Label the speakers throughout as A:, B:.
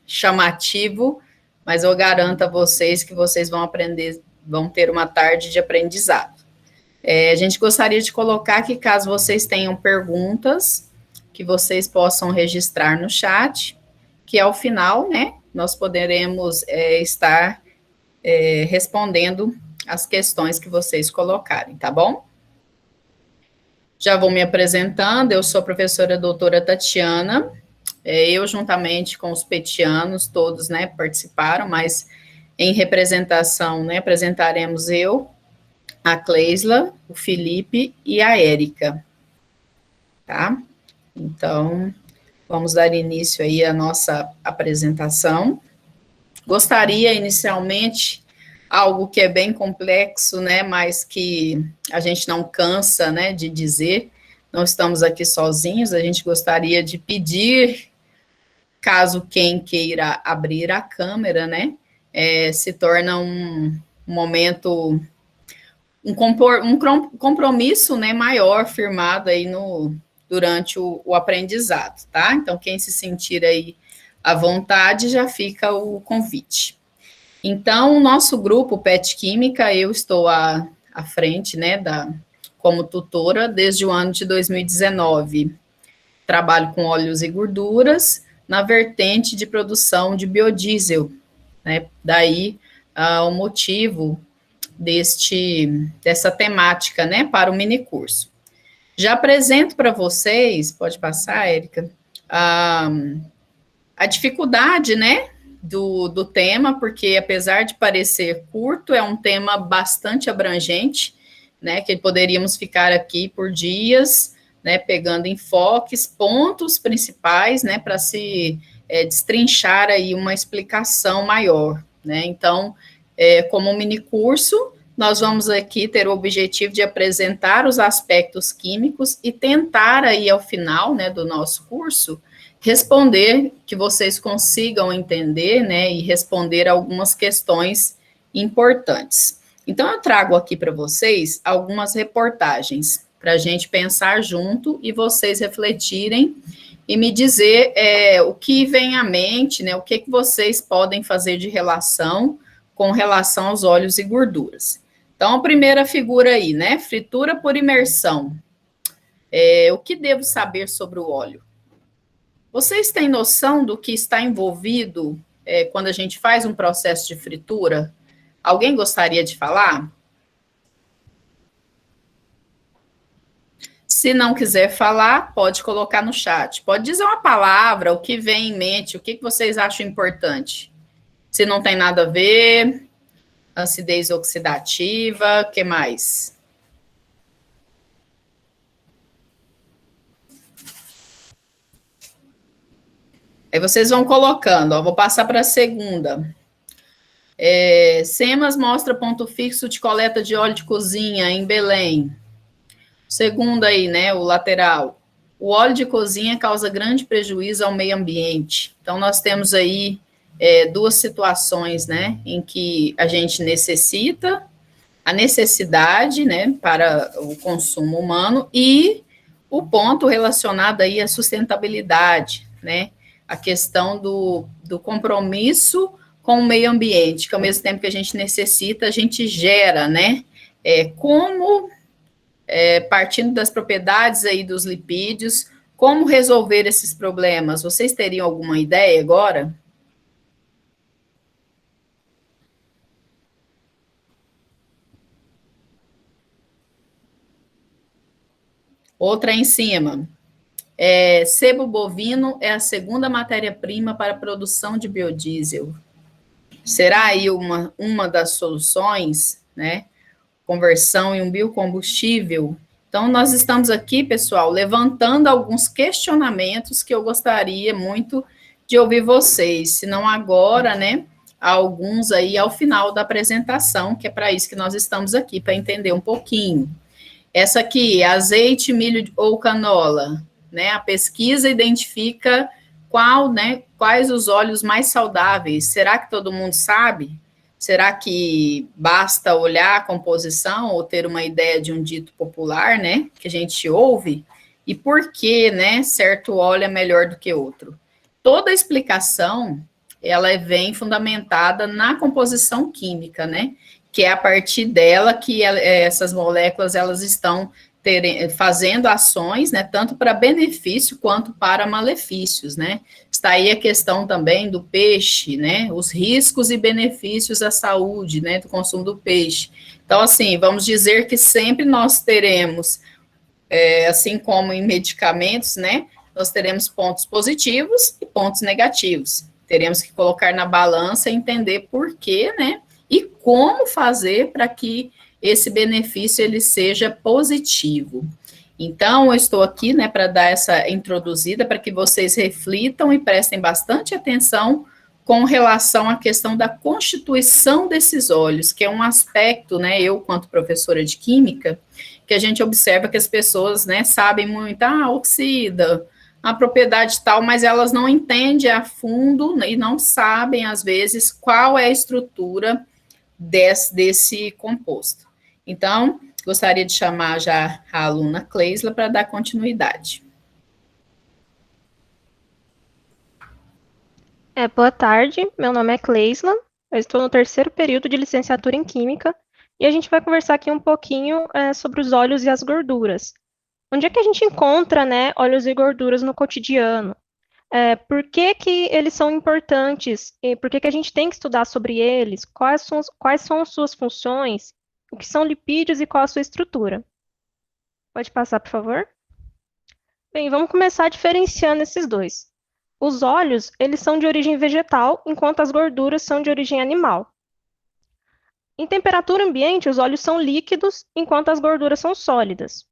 A: chamativo, mas eu garanto a vocês que vocês vão aprender, vão ter uma tarde de aprendizado. A gente gostaria de colocar que, caso vocês tenham perguntas, que vocês possam registrar no chat, que ao final, né, nós poderemos estar respondendo as questões que vocês colocarem, tá bom? Já vou me apresentando, eu sou a professora doutora Tatiana, eu juntamente com os petianos, todos, né, participaram, mas em representação, né, apresentaremos eu, a Cleisla, o Felipe e a Érica, tá? Então, vamos dar início aí à nossa apresentação. Gostaria, inicialmente, algo que é bem complexo, né, mas que a gente não cansa, né, de dizer, não estamos aqui sozinhos, a gente gostaria de pedir, caso quem queira abrir a câmera, né, se torna um momento, um compromisso, né, maior, firmado aí durante o aprendizado, tá? Então, quem se sentir aí à vontade, já fica o convite. Então, o nosso grupo PET Química, eu estou à frente, né, como tutora desde o ano de 2019. Trabalho com óleos e gorduras na vertente de produção de biodiesel, né? Daí o motivo dessa temática, né, para o minicurso. Já apresento para vocês, pode passar, Érica, a dificuldade, né, do tema, porque apesar de parecer curto, é um tema bastante abrangente, né, que poderíamos ficar aqui por dias, né, pegando enfoques, pontos principais, né, para se destrinchar aí uma explicação maior, né. Então, como um minicurso, nós vamos aqui ter o objetivo de apresentar os aspectos químicos e tentar aí, ao final, né, do nosso curso, responder, que vocês consigam entender, né, e responder algumas questões importantes. Então, eu trago aqui para vocês algumas reportagens, para a gente pensar junto e vocês refletirem e me dizer o que vem à mente, né, o que vocês podem fazer de relação com relação aos óleos e gorduras. Então, a primeira figura aí, né, fritura por imersão. O que devo saber sobre o óleo? Vocês têm noção do que está envolvido quando a gente faz um processo de fritura? Alguém gostaria de falar? Se não quiser falar, pode colocar no chat. Pode dizer uma palavra, o que vem em mente, o que vocês acham importante. Se não tem nada a ver, acidez oxidativa, o que mais? Aí vocês vão colocando, ó, vou passar para a segunda. SEMAS mostra ponto fixo de coleta de óleo de cozinha em Belém. Segundo aí, né, o lateral. O óleo de cozinha causa grande prejuízo ao meio ambiente. Então, nós temos aí duas situações, né, em que a gente necessita, a necessidade, né, para o consumo humano e o ponto relacionado aí à sustentabilidade, né, a questão do compromisso com o meio ambiente, que ao mesmo tempo que a gente necessita, a gente gera, né, partindo das propriedades aí dos lipídios, como resolver esses problemas? Vocês teriam alguma ideia agora? Outra em cima. Sebo bovino é a segunda matéria-prima para a produção de biodiesel. Será aí uma das soluções, né? Conversão em um biocombustível. Então, nós estamos aqui, pessoal, levantando alguns questionamentos que eu gostaria muito de ouvir vocês, se não agora, né? Alguns aí ao final da apresentação, que é para isso que nós estamos aqui, para entender um pouquinho. Essa aqui, azeite, milho ou canola, né? A pesquisa identifica quais os óleos mais saudáveis. Será que todo mundo sabe? Será que basta olhar a composição ou ter uma ideia de um dito popular, né? Que a gente ouve? E por que, né? Certo óleo é melhor do que outro? toda a explicação, ela vem fundamentada na composição química, né? Que é a partir dela que essas moléculas, elas estão fazendo ações, né, tanto para benefício quanto para malefícios, né? Está aí a questão também do peixe, né? Os riscos e benefícios à saúde, né, do consumo do peixe. Então, assim, vamos dizer que sempre nós teremos, assim como em medicamentos, né, nós teremos pontos positivos e pontos negativos. Teremos que colocar na balança e entender por quê, né, e como fazer para que esse benefício ele seja positivo. Então, eu estou aqui, né, para dar essa introduzida, para que vocês reflitam e prestem bastante atenção com relação à questão da constituição desses óleos, que é um aspecto, né, eu, quanto professora de química, que a gente observa que as pessoas, né, sabem muito, oxida, a propriedade tal, mas elas não entendem a fundo e não sabem, às vezes, qual é a estrutura desse composto. Então, gostaria de chamar já a aluna Cleisla para dar continuidade.
B: Boa tarde, meu nome é Cleisla, eu estou no terceiro período de licenciatura em Química e a gente vai conversar aqui um pouquinho sobre os óleos e as gorduras. Onde é que a gente encontra, né, óleos e gorduras no cotidiano? Por que que eles são importantes? E por que que a gente tem que estudar sobre eles? Quais são as suas funções? O que são lipídios e qual a sua estrutura? Pode passar, por favor? Bem, vamos começar diferenciando esses dois. Os óleos, eles são de origem vegetal, enquanto as gorduras são de origem animal. Em temperatura ambiente, os óleos são líquidos, enquanto as gorduras são sólidas.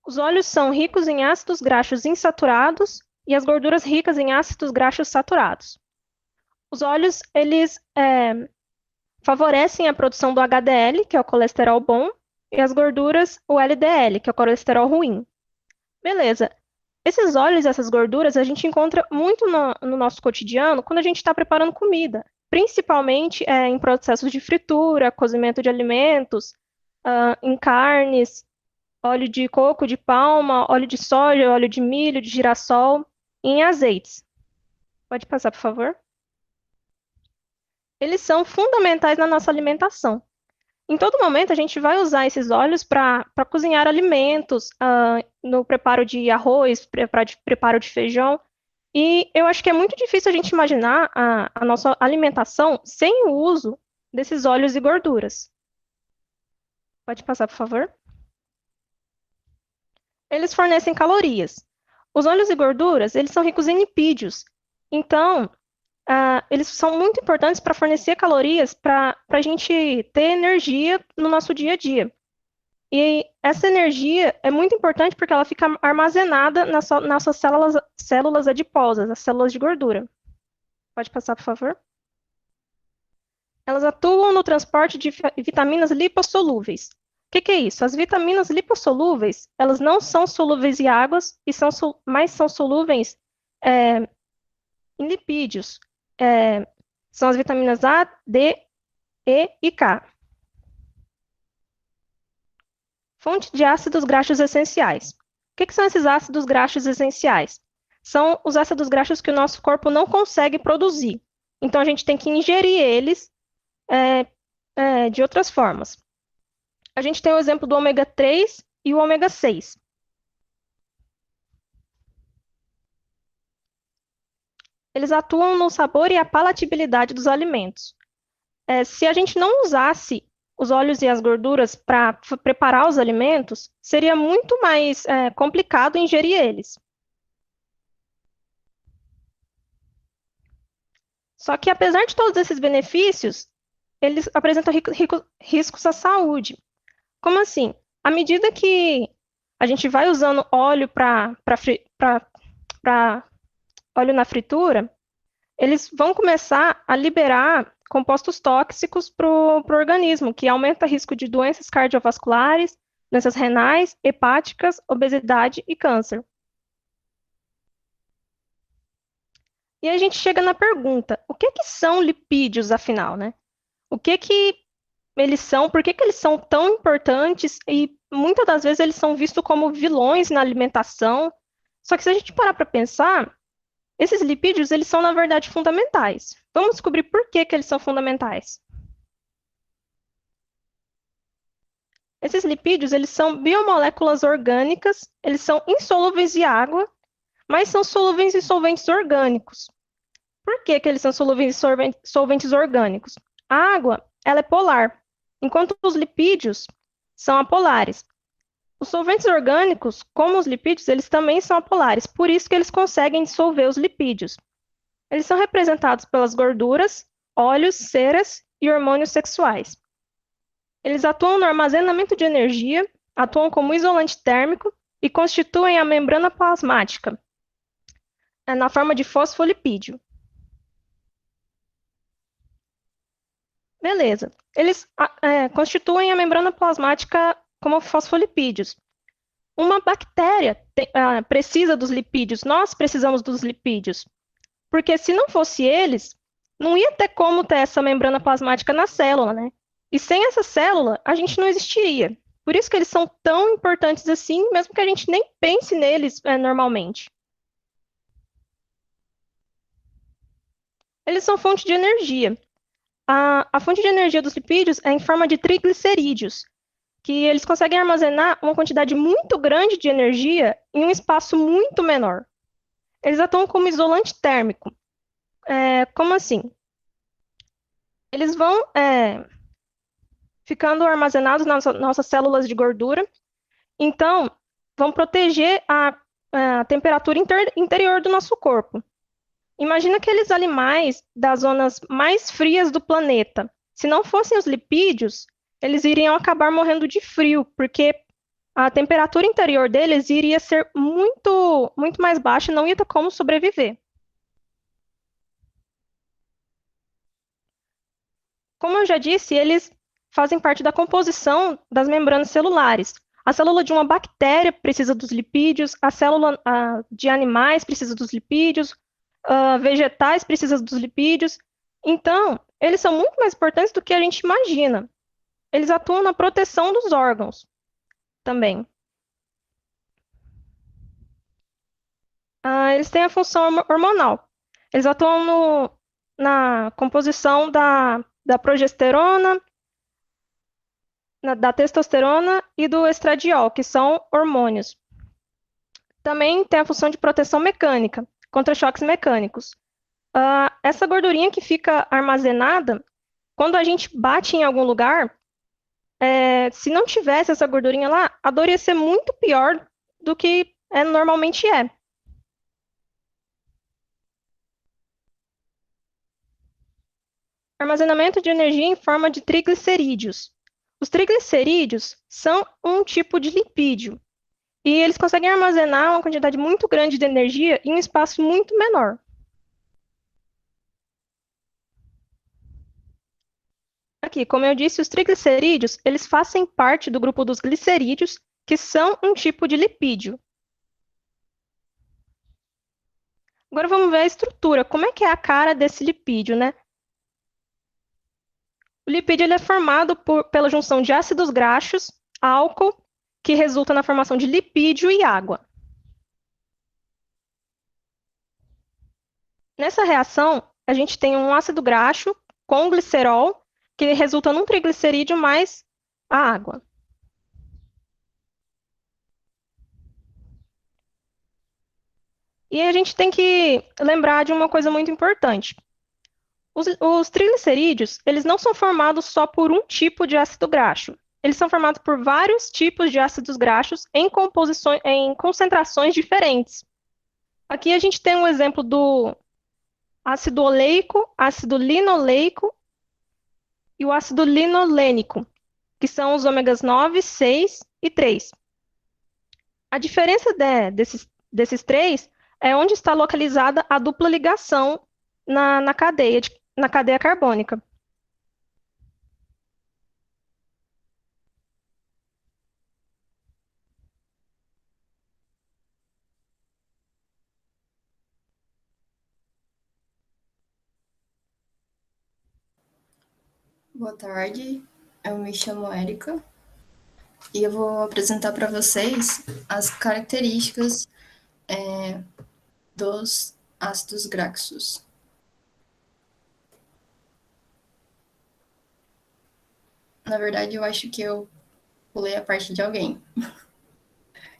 B: Os óleos são ricos em ácidos graxos insaturados e as gorduras ricas em ácidos graxos saturados. Os óleos, eles favorecem a produção do HDL, que é o colesterol bom, e as gorduras, o LDL, que é o colesterol ruim. Beleza. Esses óleos e essas gorduras a gente encontra muito no nosso cotidiano quando a gente está preparando comida, principalmente em processos de fritura, cozimento de alimentos, em carnes, óleo de coco, de palma, óleo de soja, óleo de milho, de girassol, e em azeites. Pode passar, por favor? Eles são fundamentais na nossa alimentação. Em todo momento, a gente vai usar esses óleos para cozinhar alimentos, no preparo de arroz, preparo de feijão. E eu acho que é muito difícil a gente imaginar a nossa alimentação sem o uso desses óleos e gorduras. Pode passar, por favor? Eles fornecem calorias. Os óleos e gorduras, eles são ricos em lipídios. Então, eles são muito importantes para fornecer calorias para a gente ter energia no nosso dia a dia. E essa energia é muito importante porque ela fica armazenada nas nossas células adiposas, as células de gordura. Pode passar, por favor? Elas atuam no transporte de vitaminas lipossolúveis. O que é isso? As vitaminas lipossolúveis, elas não são solúveis em águas, mas são solúveis em lipídios. São as vitaminas A, D, E e K. Fonte de ácidos graxos essenciais. O que são esses ácidos graxos essenciais? São os ácidos graxos que o nosso corpo não consegue produzir. Então, a gente tem que ingerir eles de outras formas. A gente tem o exemplo do ômega 3 e o ômega 6. Eles atuam no sabor e a palatabilidade dos alimentos. Se a gente não usasse os óleos e as gorduras para preparar os alimentos, seria muito mais complicado ingerir eles. Só que, apesar de todos esses benefícios, eles apresentam riscos à saúde. Como assim? À medida que a gente vai usando óleo para óleo na fritura, eles vão começar a liberar compostos tóxicos para o organismo, que aumenta o risco de doenças cardiovasculares, doenças renais, hepáticas, obesidade e câncer. E aí a gente chega na pergunta, o que são lipídios, afinal, né? O que eles são, por que eles são tão importantes e muitas das vezes eles são vistos como vilões na alimentação. Só que se a gente parar para pensar, Esses lipídios, eles são, na verdade, fundamentais. Vamos descobrir por que que eles são fundamentais. Esses lipídios, eles são biomoléculas orgânicas, eles são insolúveis em água, mas são solúveis em solventes orgânicos. Por que que eles são solúveis em solventes orgânicos? A água, ela é polar, enquanto os lipídios são apolares. Os solventes orgânicos, como os lipídios, eles também são apolares, por isso que eles conseguem dissolver os lipídios. Eles são representados pelas gorduras, óleos, ceras e hormônios sexuais. Eles atuam no armazenamento de energia, atuam como isolante térmico e constituem a membrana plasmática, na forma de fosfolipídio. Beleza. Eles constituem a membrana plasmática como fosfolipídios. Uma bactéria precisa dos lipídios, nós precisamos dos lipídios, porque se não fosse eles, não ia ter como ter essa membrana plasmática na célula, né? E sem essa célula, a gente não existiria. Por isso que eles são tão importantes assim, mesmo que a gente nem pense neles normalmente. Eles são fonte de energia. A fonte de energia dos lipídios é em forma de triglicerídeos, que eles conseguem armazenar uma quantidade muito grande de energia em um espaço muito menor. Eles atuam como isolante térmico. Como assim? Eles vão ficando armazenados nas nossas células de gordura, então vão proteger a temperatura interior do nosso corpo. Imagina aqueles animais das zonas mais frias do planeta. Se não fossem os lipídios, eles iriam acabar morrendo de frio, porque a temperatura interior deles iria ser muito, muito mais baixa e não ia ter como sobreviver. Como eu já disse, eles fazem parte da composição das membranas celulares. A célula de uma bactéria precisa dos lipídios, a célula de animais precisa dos lipídios, vegetais precisa dos lipídios. Então, eles são muito mais importantes do que a gente imagina. Eles atuam na proteção dos órgãos também. Eles têm a função hormonal. Eles atuam na composição da progesterona, da testosterona e do estradiol, que são hormônios. Também tem a função de proteção mecânica, contra choques mecânicos. Essa gordurinha que fica armazenada, quando a gente bate em algum lugar, se não tivesse essa gordurinha lá, a dor ia ser muito pior do que normalmente é. Armazenamento de energia em forma de triglicerídeos. Os triglicerídeos são um tipo de lipídio e eles conseguem armazenar uma quantidade muito grande de energia em um espaço muito menor. Aqui, como eu disse, os triglicerídeos, eles fazem parte do grupo dos glicerídeos, que são um tipo de lipídio. Agora vamos ver a estrutura. Como é que é a cara desse lipídio, né? O lipídio ele é formado pela junção de ácidos graxos, álcool, que resulta na formação de lipídio e água. Nessa reação, a gente tem um ácido graxo com glicerol, que resulta num triglicerídeo mais a água. E a gente tem que lembrar de uma coisa muito importante. Os triglicerídeos, eles não são formados só por um tipo de ácido graxo. Eles são formados por vários tipos de ácidos graxos em concentrações diferentes. Aqui a gente tem um exemplo do ácido oleico, ácido linoleico e o ácido linolênico, que são os ômegas 9, 6 e 3. A diferença desses três é onde está localizada a dupla ligação na cadeia carbônica.
C: Boa tarde, eu me chamo Érica e eu vou apresentar para vocês as características dos ácidos graxos. Na verdade, eu acho que eu pulei a parte de alguém.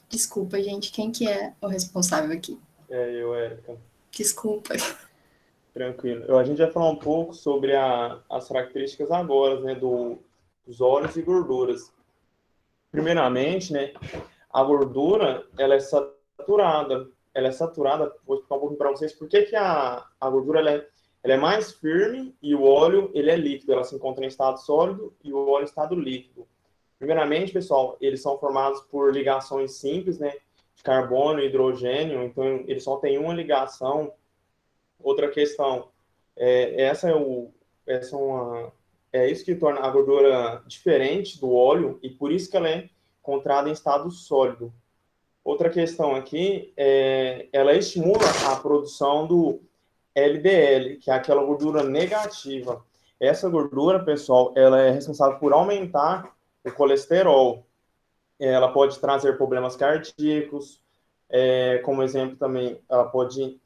C: Desculpa, gente, quem que é o responsável aqui?
D: Eu, Érica.
C: Desculpa.
D: Tranquilo. A gente vai falar um pouco sobre as características agora, né, dos óleos e gorduras. Primeiramente, né, a gordura, ela é saturada. Ela é saturada, vou explicar um pouquinho para vocês por que a gordura ela é mais firme e o óleo ele é líquido. Ela se encontra em estado sólido e o óleo em estado líquido. Primeiramente, pessoal, eles são formados por ligações simples, né, de carbono e hidrogênio, então eles só têm uma ligação. Outra questão, é isso que torna a gordura diferente do óleo e por isso que ela é encontrada em estado sólido. Outra questão aqui ela estimula a produção do LDL, que é aquela gordura negativa. Essa gordura, pessoal, ela é responsável por aumentar o colesterol. Ela pode trazer problemas cardíacos, como exemplo também, ela pode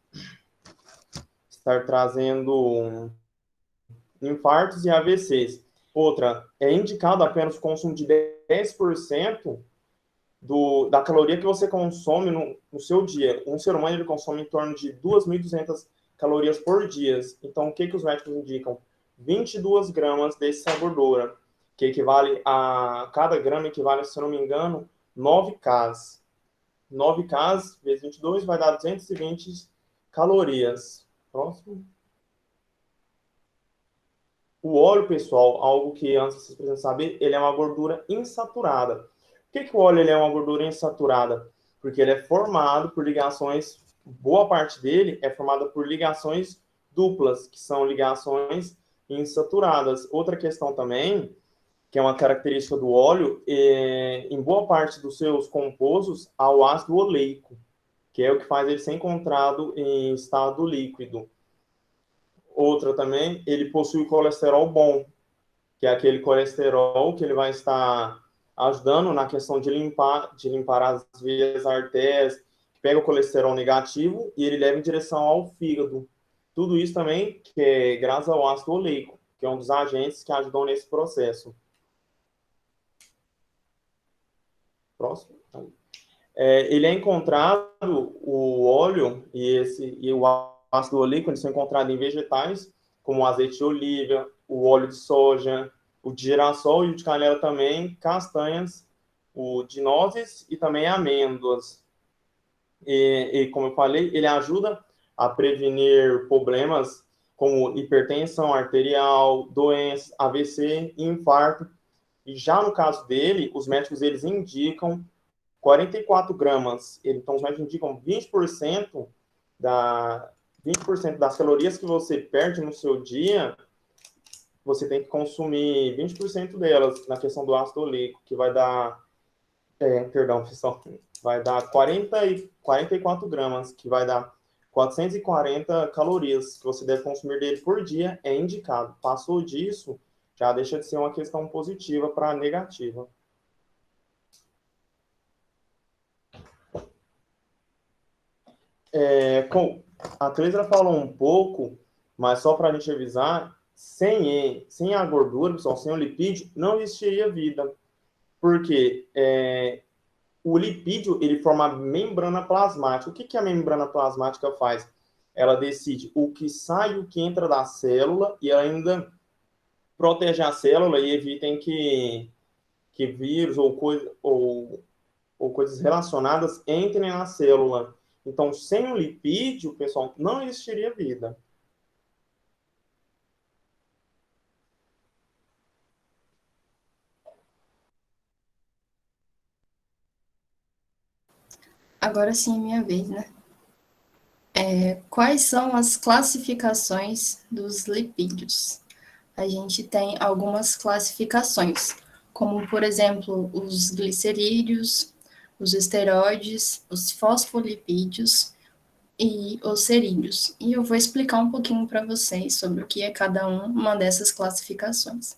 D: estar trazendo infartos e AVCs. Outra, é indicado apenas o consumo de 10% da caloria que você consome no seu dia. Um ser humano ele consome em torno de 2.200 calorias por dia. Então, o que os médicos indicam? 22 gramas dessa gordura, que equivale a cada grama equivale, se eu não me engano, 9 Ks. 9 Ks vezes 22 vai dar 220 calorias. Próximo. O óleo, pessoal, algo que antes vocês precisam saber, ele é uma gordura insaturada. Por que o óleo ele é uma gordura insaturada? Porque ele é formado por ligações, boa parte dele é formada por ligações duplas, que são ligações insaturadas. Outra questão também, que é uma característica do óleo, em boa parte dos seus compostos há o ácido oleico, que é o que faz ele ser encontrado em estado líquido. Outra também, ele possui colesterol bom, que é aquele colesterol que ele vai estar ajudando na questão de limpar as veias, artérias, que pega o colesterol negativo e ele leva em direção ao fígado. Tudo isso também que é graças ao ácido oleico, que é um dos agentes que ajudam nesse processo. Próximo. Ele é encontrado, o óleo e o ácido oleico, eles são encontrados em vegetais, como o azeite de oliva, o óleo de soja, o de girassol e o de canela também, castanhas, o de nozes e também amêndoas. E como eu falei, ele ajuda a prevenir problemas como hipertensão arterial, doenças, AVC e infarto. E já no caso dele, os médicos eles indicam 44 gramas. Então, os médicos indicam 20% das calorias que você perde no seu dia, você tem que consumir 20% delas na questão do ácido oleico, que vai dar, pessoal, vai dar 44 gramas, que vai dar 440 calorias que você deve consumir dele por dia, é indicado. Passou disso, já deixa de ser uma questão positiva para negativa. A Cleisra falou um pouco, mas só para a gente avisar, sem a gordura, pessoal, sem o lipídio, não existiria vida. Porque o lipídio, ele forma a membrana plasmática. O que a membrana plasmática faz? Ela decide o que sai e o que entra da célula e ela ainda protege a célula e evita que vírus ou coisas relacionadas entrem na célula. Então, sem o lipídio, pessoal, não existiria vida.
C: Agora sim é minha vez, né? Quais são as classificações dos lipídios? A gente tem algumas classificações, como, por exemplo, os glicerídeos, os esteroides, os fosfolipídios e os cerídeos. E eu vou explicar um pouquinho para vocês sobre o que é cada uma dessas classificações.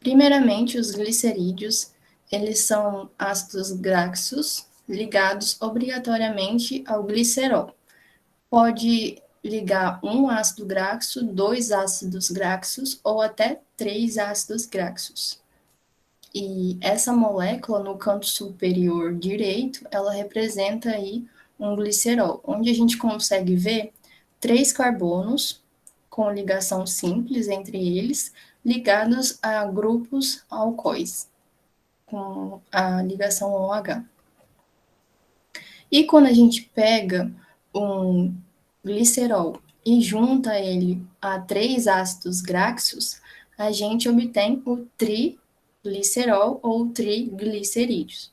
C: Primeiramente, os glicerídeos, eles são ácidos graxos ligados obrigatoriamente ao glicerol. pode ligar um ácido graxo, 2 ácidos graxos ou até 3 ácidos graxos. E essa molécula, no canto superior direito, ela representa aí um glicerol, onde a gente consegue ver 3 carbonos com ligação simples entre eles, ligados a grupos alcoóis, com a ligação OH. E quando a gente pega um glicerol e junta ele a 3 ácidos graxos, a gente obtém o triglicerol ou triglicerídeos.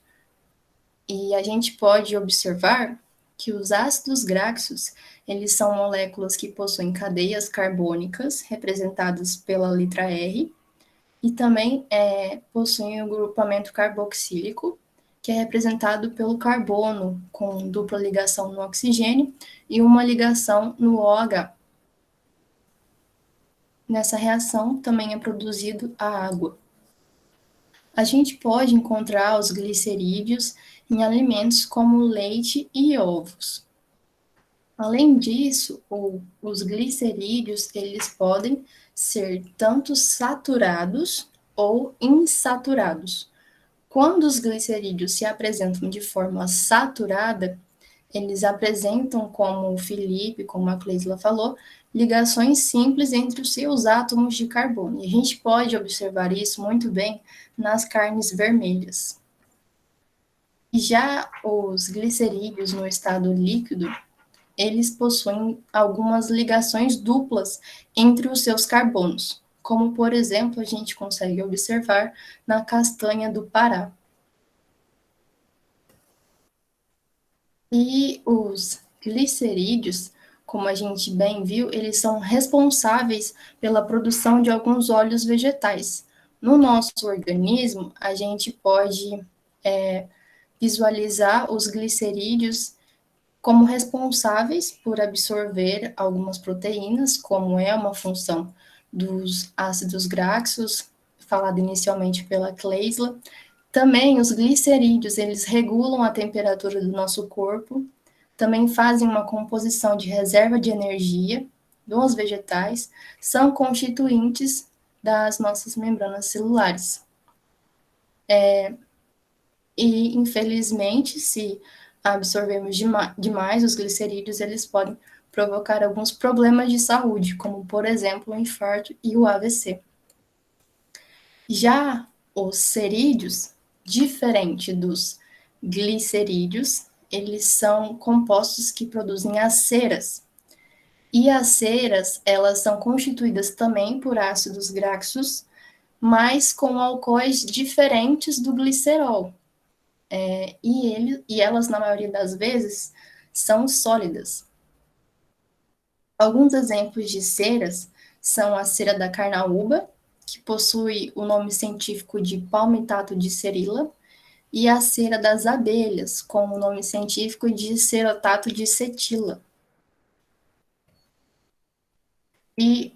C: E a gente pode observar que os ácidos graxos, eles são moléculas que possuem cadeias carbônicas, representadas pela letra R, e também possuem o grupamento carboxílico, que é representado pelo carbono, com dupla ligação no oxigênio e uma ligação no OH. Nessa reação também é produzido a água. A gente pode encontrar os glicerídeos em alimentos como leite e ovos. Além disso, os glicerídeos, eles podem ser tanto saturados ou insaturados. Quando os glicerídeos se apresentam de forma saturada, eles apresentam, como o Felipe, como a Cleisla falou, ligações simples entre os seus átomos de carbono. E a gente pode observar isso muito bem nas carnes vermelhas. E já os glicerídeos no estado líquido, eles possuem algumas ligações duplas entre os seus carbonos, como, por exemplo, a gente consegue observar na castanha do Pará. E os glicerídeos, como a gente bem viu, eles são responsáveis pela produção de alguns óleos vegetais. No nosso organismo, a gente pode visualizar os glicerídeos como responsáveis por absorver algumas proteínas, como é uma função dos ácidos graxos, falado inicialmente pela Cleisla. Também os glicerídeos, eles regulam a temperatura do nosso corpo, também fazem uma composição de reserva de energia dos vegetais, são constituintes das nossas membranas celulares. E, infelizmente, se absorvermos demais os glicerídeos, eles podem provocar alguns problemas de saúde, como, por exemplo, o infarto e o AVC. Já os cerídeos, diferente dos glicerídeos, eles são compostos que produzem as ceras. E as ceras, elas são constituídas também por ácidos graxos, mas com alcoóis diferentes do glicerol. E elas, na maioria das vezes, são sólidas. Alguns exemplos de ceras são a cera da carnaúba, que possui o nome científico de palmitato de cerila, e a cera das abelhas, com o nome científico de cerotato de cetila. E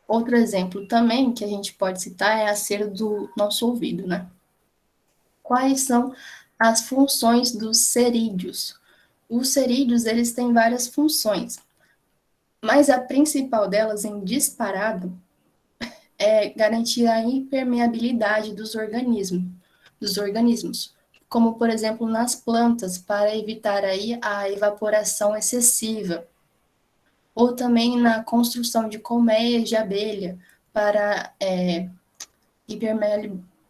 C: outro exemplo também que a gente pode citar é a cera do nosso ouvido, né? Quais são as funções dos cerídeos? Os cerídeos, eles têm várias funções, mas a principal delas, em disparado, é garantir a impermeabilidade dos organismos, como, por exemplo, nas plantas, para evitar aí a evaporação excessiva, ou também na construção de colmeias de abelha, para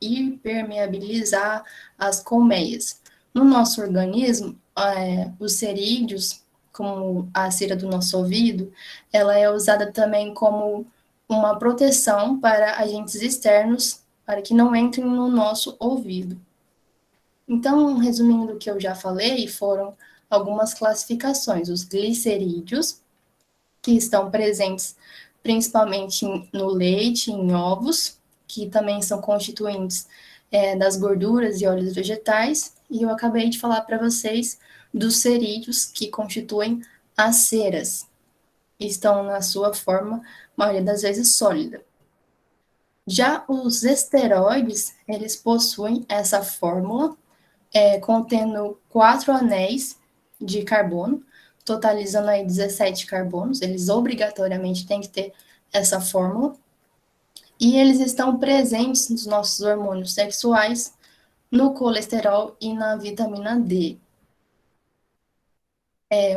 C: impermeabilizar as colmeias. No nosso organismo, os cerídeos, como a cera do nosso ouvido, ela é usada também como uma proteção para agentes externos, para que não entrem no nosso ouvido. Então, resumindo o que eu já falei, foram algumas classificações. Os glicerídeos, que estão presentes principalmente no leite, em ovos, que também são constituintes das gorduras e óleos vegetais, e eu acabei de falar para vocês dos cerídeos, que constituem as ceras, estão na sua forma, maioria das vezes, sólida. Já os esteroides, eles possuem essa fórmula, contendo 4 anéis de carbono, totalizando aí 17 carbonos, eles obrigatoriamente têm que ter essa fórmula, e eles estão presentes nos nossos hormônios sexuais, no colesterol e na vitamina D.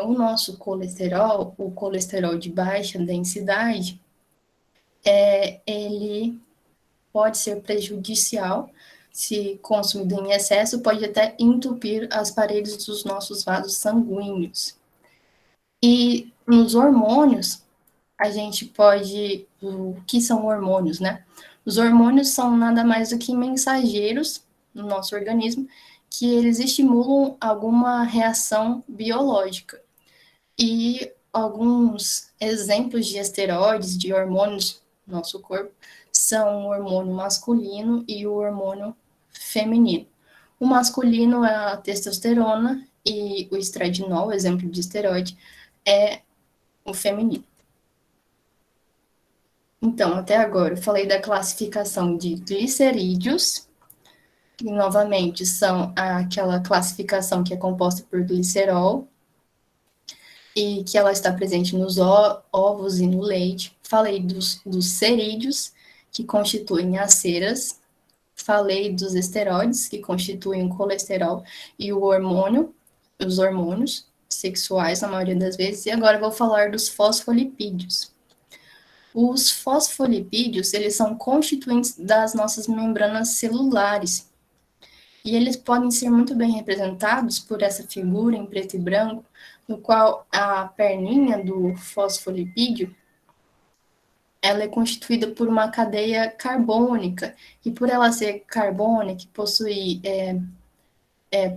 C: O nosso colesterol, o colesterol de baixa densidade, ele pode ser prejudicial se consumido em excesso, pode até entupir as paredes dos nossos vasos sanguíneos. E nos hormônios, a gente pode... O que são hormônios, né? Os hormônios são nada mais do que mensageiros no nosso organismo, que eles estimulam alguma reação biológica. E alguns exemplos de esteroides, de hormônios no nosso corpo, são o hormônio masculino e o hormônio feminino. O masculino é a testosterona e o estradinol, exemplo de esteroide, é o feminino. Então, até agora, eu falei da classificação de glicerídeos, que, novamente, são aquela classificação que é composta por glicerol, e que ela está presente nos ovos e no leite. Falei dos cerídeos, que constituem as ceras. Falei dos esteroides, que constituem o colesterol e o hormônio, os hormônios sexuais, na maioria das vezes. E agora eu vou falar dos fosfolipídios. Os fosfolipídios, eles são constituintes das nossas membranas celulares. E eles podem ser muito bem representados por essa figura em preto e branco, no qual a perninha do fosfolipídio, ela é constituída por uma cadeia carbônica, e por ela ser carbônica e possuir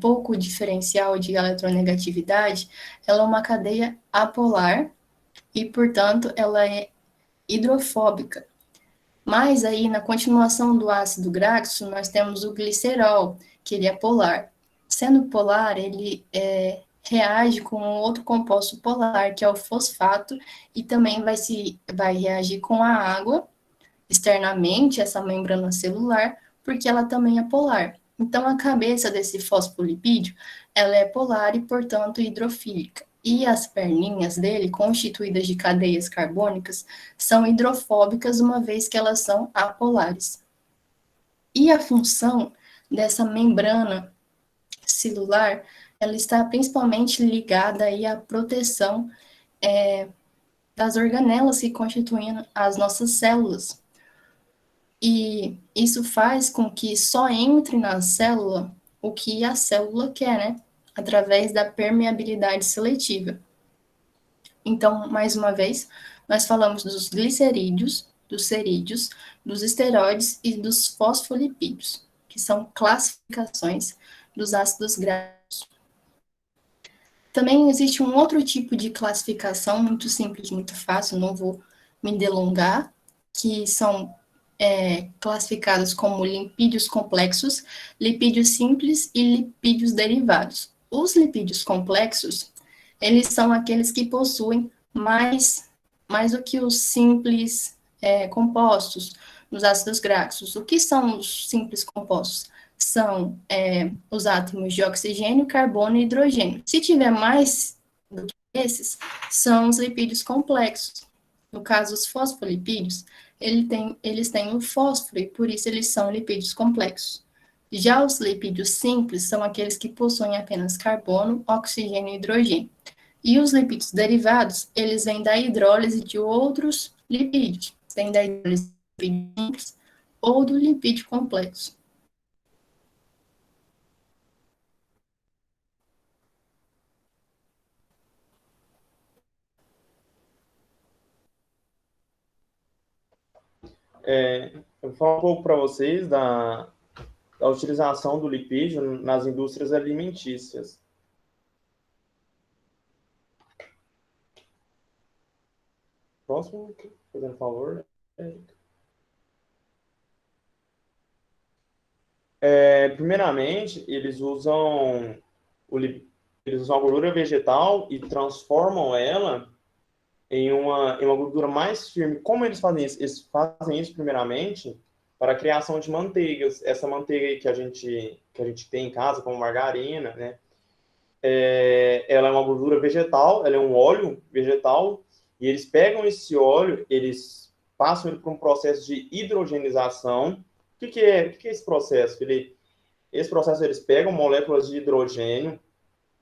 C: pouco diferencial de eletronegatividade, ela é uma cadeia apolar, e, portanto, ela é hidrofóbica. Mas aí, na continuação do ácido graxo, nós temos o glicerol, que ele é polar. Sendo polar, ele reage com outro composto polar, que é o fosfato, e também vai reagir com a água, externamente, essa membrana celular, porque ela também é polar. Então, a cabeça desse fosfolipídio, ela é polar e, portanto, hidrofílica. E as perninhas dele, constituídas de cadeias carbônicas, são hidrofóbicas, uma vez que elas são apolares. E a função dessa membrana celular, ela está principalmente ligada aí à proteção das organelas que constituem as nossas células. E isso faz com que só entre na célula o que a célula quer, né? Através da permeabilidade seletiva. Então, mais uma vez, nós falamos dos glicerídeos, dos cerídeos, dos esteroides e dos fosfolipídios, que são classificações dos ácidos graxos. Também existe um outro tipo de classificação, muito simples, muito fácil, não vou me delongar, que são classificados como lipídios complexos, lipídios simples e lipídios derivados. Os lipídios complexos, eles são aqueles que possuem mais do que os simples compostos nos ácidos graxos. O que são os simples compostos? São os átomos de oxigênio, carbono e hidrogênio. Se tiver mais do que esses, são os lipídios complexos. No caso, os fosfolipídios, eles têm o fósforo e por isso eles são lipídios complexos. Já os lipídios simples são aqueles que possuem apenas carbono, oxigênio e hidrogênio. E os lipídios derivados, eles vêm da hidrólise de outros lipídios. Vêm da hidrólise do lipídio simples ou do lipídio complexo.
D: Eu vou falar um pouco para vocês da utilização do lipídio nas indústrias alimentícias. Próximo, fazendo favor. Primeiramente, eles usam a gordura vegetal e transformam ela em uma gordura mais firme. Como eles fazem isso? Eles fazem isso primeiramente para a criação de manteigas. Essa manteiga aí que a gente tem em casa, como margarina, né? ela é uma gordura vegetal, ela é um óleo vegetal, e eles pegam esse óleo, eles passam ele por um processo de hidrogenização. O que é esse processo, Felipe? Esse processo eles pegam moléculas de hidrogênio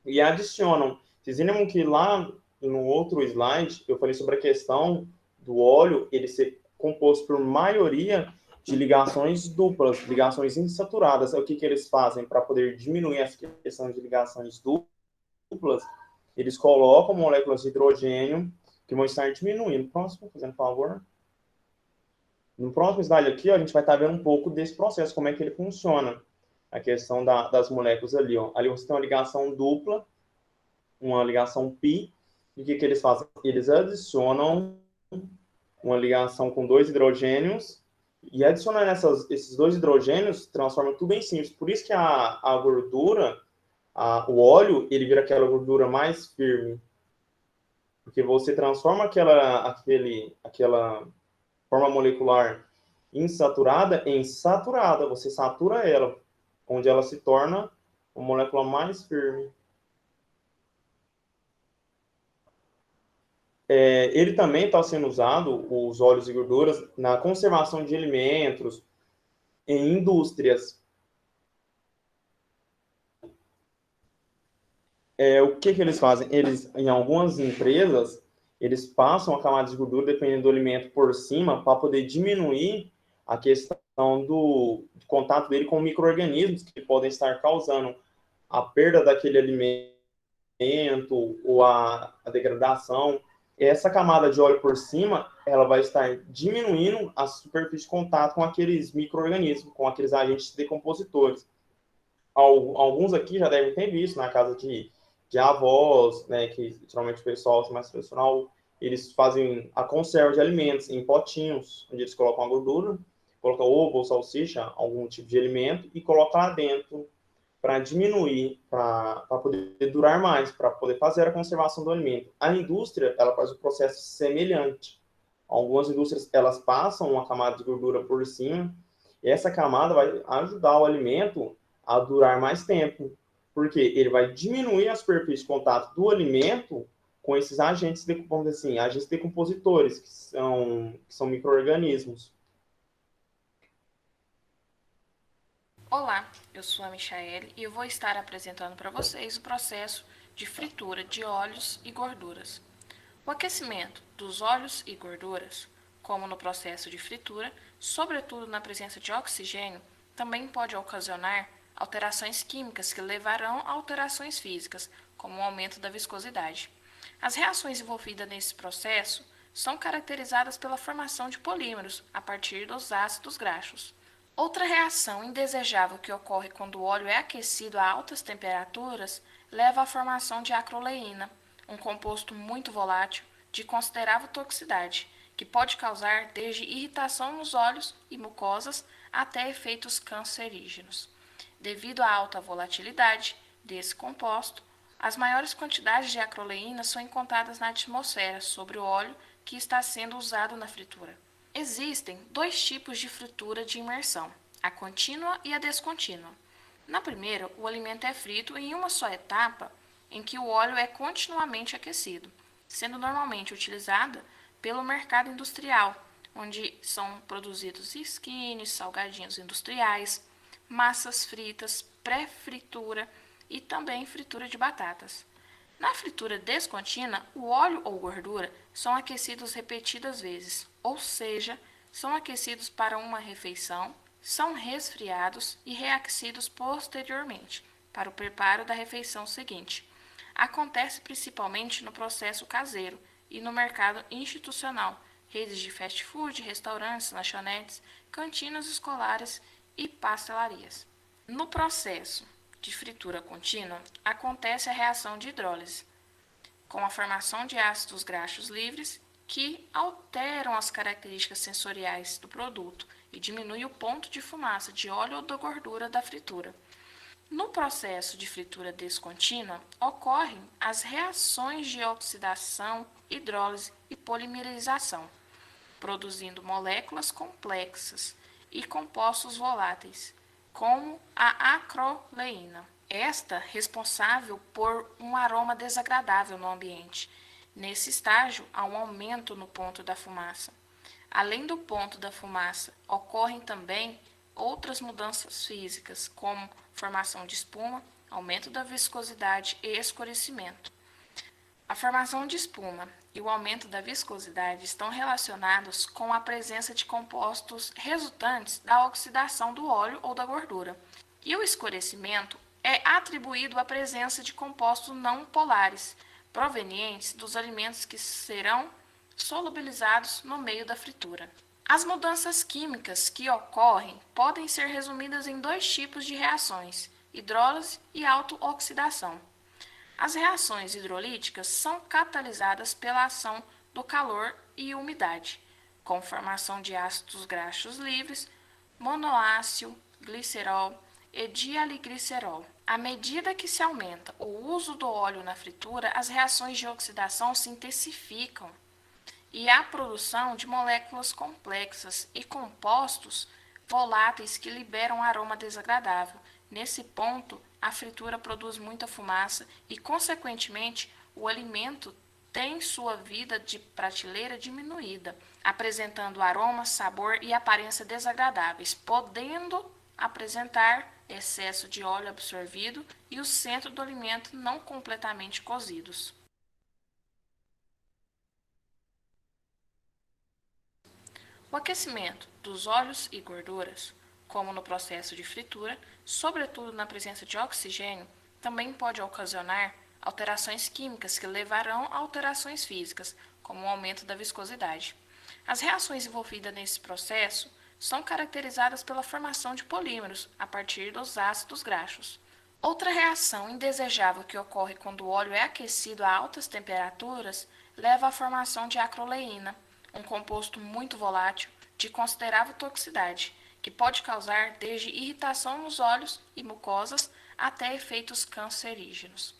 D: e adicionam. Vocês lembram que lá no outro slide eu falei sobre a questão do óleo ele ser composto por maioria de ligações duplas, ligações insaturadas. O que eles fazem para poder diminuir essa questão de ligações duplas? Eles colocam moléculas de hidrogênio que vão estar diminuindo. Próximo, fazendo favor. No próximo slide aqui, ó, a gente vai estar vendo um pouco desse processo, como é que ele funciona. A questão das moléculas ali, ó. Ali você tem uma ligação dupla, uma ligação pi. E o que eles fazem? Eles adicionam uma ligação com 2 hidrogênios e adicionando esses 2 hidrogênios transforma tudo em simples. Por isso que a gordura, o óleo, ele vira aquela gordura mais firme. Porque você transforma aquela forma molecular insaturada em saturada. Você satura ela, onde ela se torna uma molécula mais firme. Ele também está sendo usado, os óleos e gorduras, na conservação de alimentos, em indústrias. O que eles fazem? Eles, em algumas empresas, eles passam a camada de gordura, dependendo do alimento, por cima, para poder diminuir a questão do contato dele com micro-organismos que podem estar causando a perda daquele alimento ou a degradação. Essa camada de óleo por cima, ela vai estar diminuindo a superfície de contato com aqueles micro-organismos, com aqueles agentes decompositores. Alguns aqui já devem ter visto na casa de avós, né, que geralmente o pessoal mais tradicional, eles fazem a conserva de alimentos em potinhos, onde eles colocam a gordura, colocam ovo ou salsicha, algum tipo de alimento, e colocam lá dentro para diminuir, para poder durar mais, para poder fazer a conservação do alimento. A indústria, ela faz um processo semelhante. Algumas indústrias, elas passam uma camada de gordura por cima, e essa camada vai ajudar o alimento a durar mais tempo, porque ele vai diminuir a superfície de contato do alimento com esses agentes, vamos dizer assim, agentes decompositores, que são micro-organismos.
E: Olá, eu sou a Michaele e eu vou estar apresentando para vocês o processo de fritura de óleos e gorduras. O aquecimento dos óleos e gorduras, como no processo de fritura, sobretudo na presença de oxigênio, também pode ocasionar alterações químicas que levarão a alterações físicas, como o aumento da viscosidade. As reações envolvidas nesse processo são caracterizadas pela formação de polímeros a partir dos ácidos graxos. Outra reação indesejável que ocorre quando o óleo é aquecido a altas temperaturas leva à formação de acroleína, um composto muito volátil de considerável toxicidade, que pode causar desde irritação nos olhos e mucosas até efeitos cancerígenos. Devido à alta volatilidade desse composto, as maiores quantidades de acroleína são encontradas na atmosfera sobre o óleo que está sendo usado na fritura. Existem 2 tipos de fritura de imersão, a contínua e a descontínua. Na primeira, o alimento é frito em uma só etapa, em que o óleo é continuamente aquecido, sendo normalmente utilizada pelo mercado industrial, onde são produzidos skinnies, salgadinhos industriais, massas fritas, pré-fritura e também fritura de batatas. Na fritura descontínua, o óleo ou gordura são aquecidos repetidas vezes, ou seja, são aquecidos para uma refeição, são resfriados e reaquecidos posteriormente, para o preparo da refeição seguinte. Acontece principalmente no processo caseiro e no mercado institucional, redes de fast food, restaurantes, lanchonetes, cantinas escolares e pastelarias. No processo de fritura contínua, acontece a reação de hidrólise, com a formação de ácidos graxos livres que alteram as características sensoriais do produto e diminuem o ponto de fumaça de óleo ou da gordura da fritura. No processo de fritura descontínua, ocorrem as reações de oxidação, hidrólise e polimerização, produzindo moléculas complexas e compostos voláteis, como a acroleína. esta responsável por um aroma desagradável no ambiente. Nesse estágio, há um aumento no ponto da fumaça. Além do ponto da fumaça, ocorrem também outras mudanças físicas, como formação de espuma, aumento da viscosidade e escurecimento. A formação de espuma e o aumento da viscosidade estão relacionados com a presença de compostos resultantes da oxidação do óleo ou da gordura. E o escurecimento é atribuído à presença de compostos não polares, provenientes dos alimentos que serão solubilizados no meio da fritura. As mudanças químicas que ocorrem podem ser resumidas em dois tipos de reações: hidrólise e autooxidação. As reações hidrolíticas são catalisadas pela ação do calor e umidade, com formação de ácidos graxos livres, monoácido, glicerol e dialiglicerol. À medida que se aumenta o uso do óleo na fritura, as reações de oxidação se intensificam e há produção de moléculas complexas e compostos voláteis que liberam aroma desagradável. Nesse ponto, a fritura produz muita fumaça e, consequentemente, o alimento tem sua vida de prateleira diminuída, apresentando aroma, sabor e aparência desagradáveis, podendo apresentar excesso de óleo absorvido e o centro do alimento não completamente cozidos. O aquecimento dos óleos e gorduras, como no processo de fritura, sobretudo na presença de oxigênio, também pode ocasionar alterações químicas que levarão a alterações físicas, como o aumento da viscosidade. As reações envolvidas nesse processo são caracterizadas pela formação de polímeros a partir dos ácidos graxos. Outra reação indesejável que ocorre quando o óleo é aquecido a altas temperaturas leva à formação de acroleína, um composto muito volátil, de considerável toxicidade, que pode causar desde irritação nos olhos e mucosas até efeitos cancerígenos.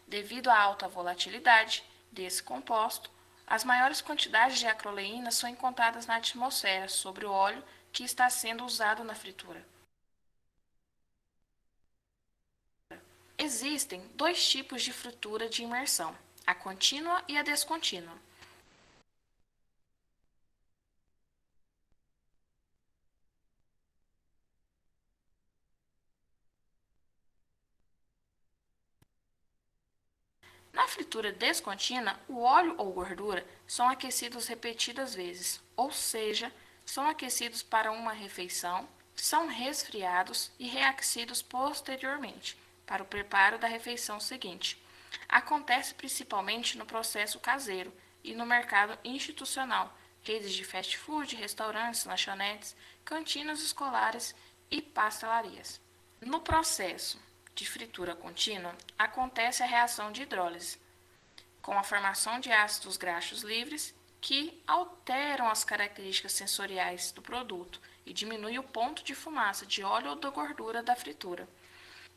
E: Devido à alta volatilidade desse composto, as maiores quantidades de acroleína são encontradas na atmosfera sobre o óleo que está sendo usado na fritura. Existem dois tipos de fritura de imersão, a contínua e a descontínua. Na fritura descontínua, o óleo ou gordura são aquecidos repetidas vezes, ou seja, são aquecidos para uma refeição, são resfriados e reaquecidos posteriormente, para o preparo da refeição seguinte. Acontece principalmente no processo caseiro e no mercado institucional, redes de fast food, restaurantes, lanchonetes, cantinas escolares e pastelarias. No processo de fritura contínua, acontece a reação de hidrólise, com a formação de ácidos graxos livres que alteram as características sensoriais do produto e diminuem o ponto de fumaça de óleo ou da gordura da fritura.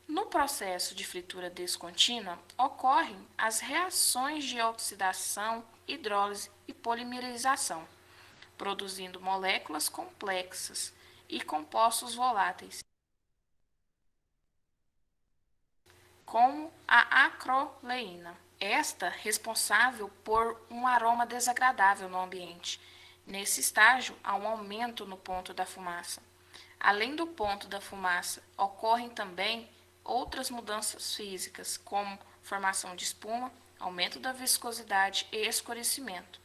E: No processo de fritura descontínua, ocorrem as reações de oxidação, hidrólise e polimerização, produzindo moléculas complexas e compostos voláteis, como a acroleína. Esta responsável por um aroma desagradável no ambiente. Nesse estágio, há um aumento no ponto da fumaça. Além do ponto da fumaça, ocorrem também outras mudanças físicas, como formação de espuma, aumento da viscosidade e escurecimento.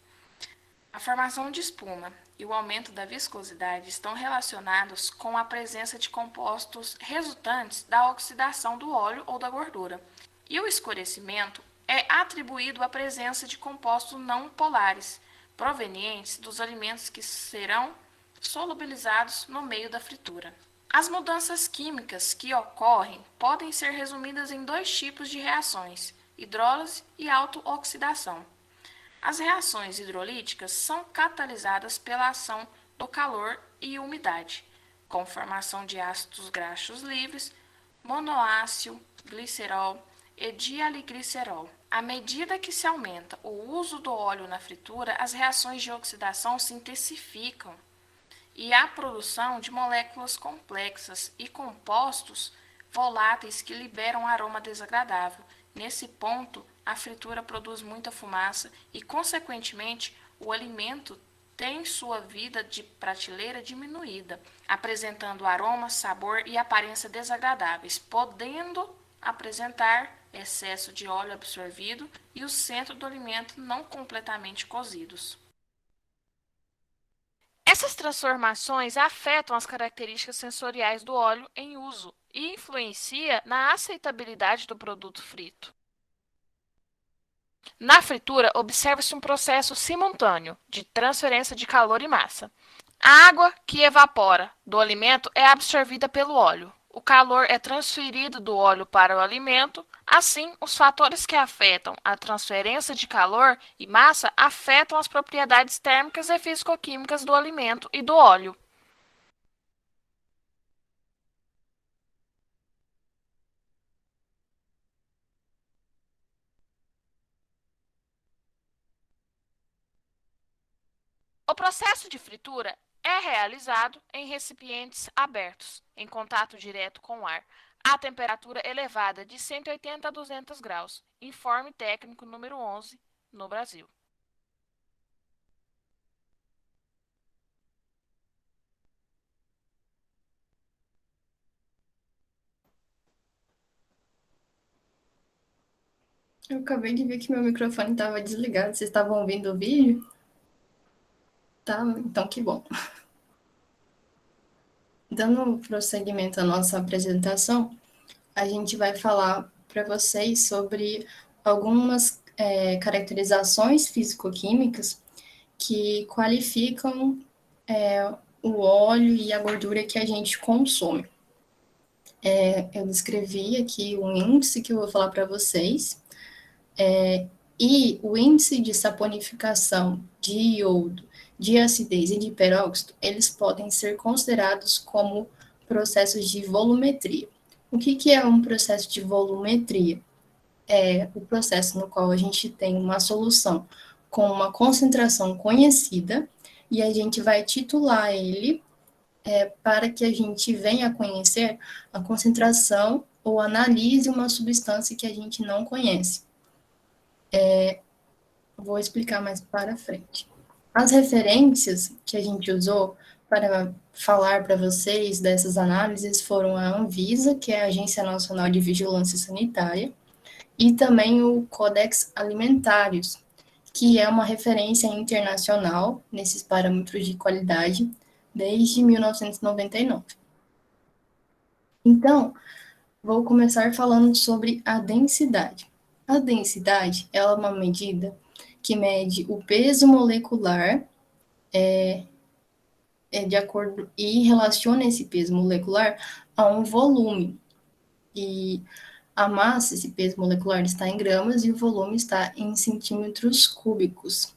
E: A formação de espuma e o aumento da viscosidade estão relacionados com a presença de compostos resultantes da oxidação do óleo ou da gordura. E o escurecimento é atribuído à presença de compostos não polares, provenientes dos alimentos que serão solubilizados no meio da fritura. As mudanças químicas que ocorrem podem ser resumidas em dois tipos de reações: hidrólise e autooxidação. As reações hidrolíticas são catalisadas pela ação do calor e umidade, com formação de ácidos graxos livres, monoácido, glicerol e dialiglicerol. À medida que se aumenta o uso do óleo na fritura, as reações de oxidação se intensificam e há produção de moléculas complexas e compostos voláteis que liberam um aroma desagradável. Nesse ponto, a fritura produz muita fumaça e, consequentemente, o alimento tem sua vida de prateleira diminuída, apresentando aroma, sabor e aparência desagradáveis, podendo apresentar excesso de óleo absorvido e o centro do alimento não completamente cozidos. Essas transformações afetam as características sensoriais do óleo em uso e influencia na aceitabilidade do produto frito. Na fritura, observa-se um processo simultâneo de transferência de calor e massa. A água que evapora do alimento é absorvida pelo óleo. O calor é transferido do óleo para o alimento. Assim, os fatores que afetam a transferência de calor e massa afetam as propriedades térmicas e físico-químicas do alimento e do óleo. O processo de fritura é realizado em recipientes abertos, em contato direto com o ar, a temperatura elevada de 180 a 200 graus, informe técnico número 11, no Brasil.
C: Eu acabei de ver que meu microfone estava desligado. Vocês estavam ouvindo o vídeo? Tá, então que bom. Dando prosseguimento à nossa apresentação, a gente vai falar para vocês sobre algumas caracterizações físico-químicas que qualificam o óleo e a gordura que a gente consome. Eu descrevi aqui um índice que eu vou falar para vocês, e o índice de saponificação de iodo, de acidez e de peróxido, eles podem ser considerados como processos de volumetria. O que é um processo de volumetria? É o processo no qual a gente tem uma solução com uma concentração conhecida e a gente vai titular ele para que a gente venha a conhecer a concentração ou analise uma substância que a gente não conhece. Vou explicar mais para frente. As referências que a gente usou para falar para vocês dessas análises foram a Anvisa, que é a Agência Nacional de Vigilância Sanitária, e também o Codex Alimentários, que é uma referência internacional nesses parâmetros de qualidade desde 1999. Então, vou começar falando sobre a densidade. A densidade é uma medida que mede o peso molecular de acordo e relaciona esse peso molecular a um volume. E a massa, esse peso molecular, está em gramas e o volume está em centímetros cúbicos.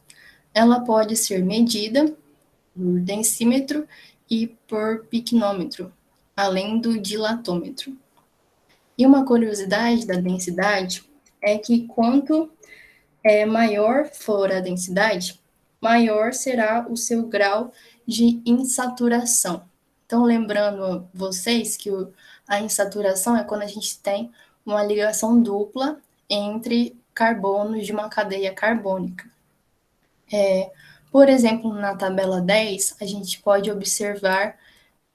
C: Ela pode ser medida por densímetro e por piquenômetro, além do dilatômetro. E uma curiosidade da densidade é que quanto maior for a densidade, maior será o seu grau de insaturação. Então, lembrando vocês que a insaturação é quando a gente tem uma ligação dupla entre carbonos de uma cadeia carbônica. Por exemplo, na tabela 10, a gente pode observar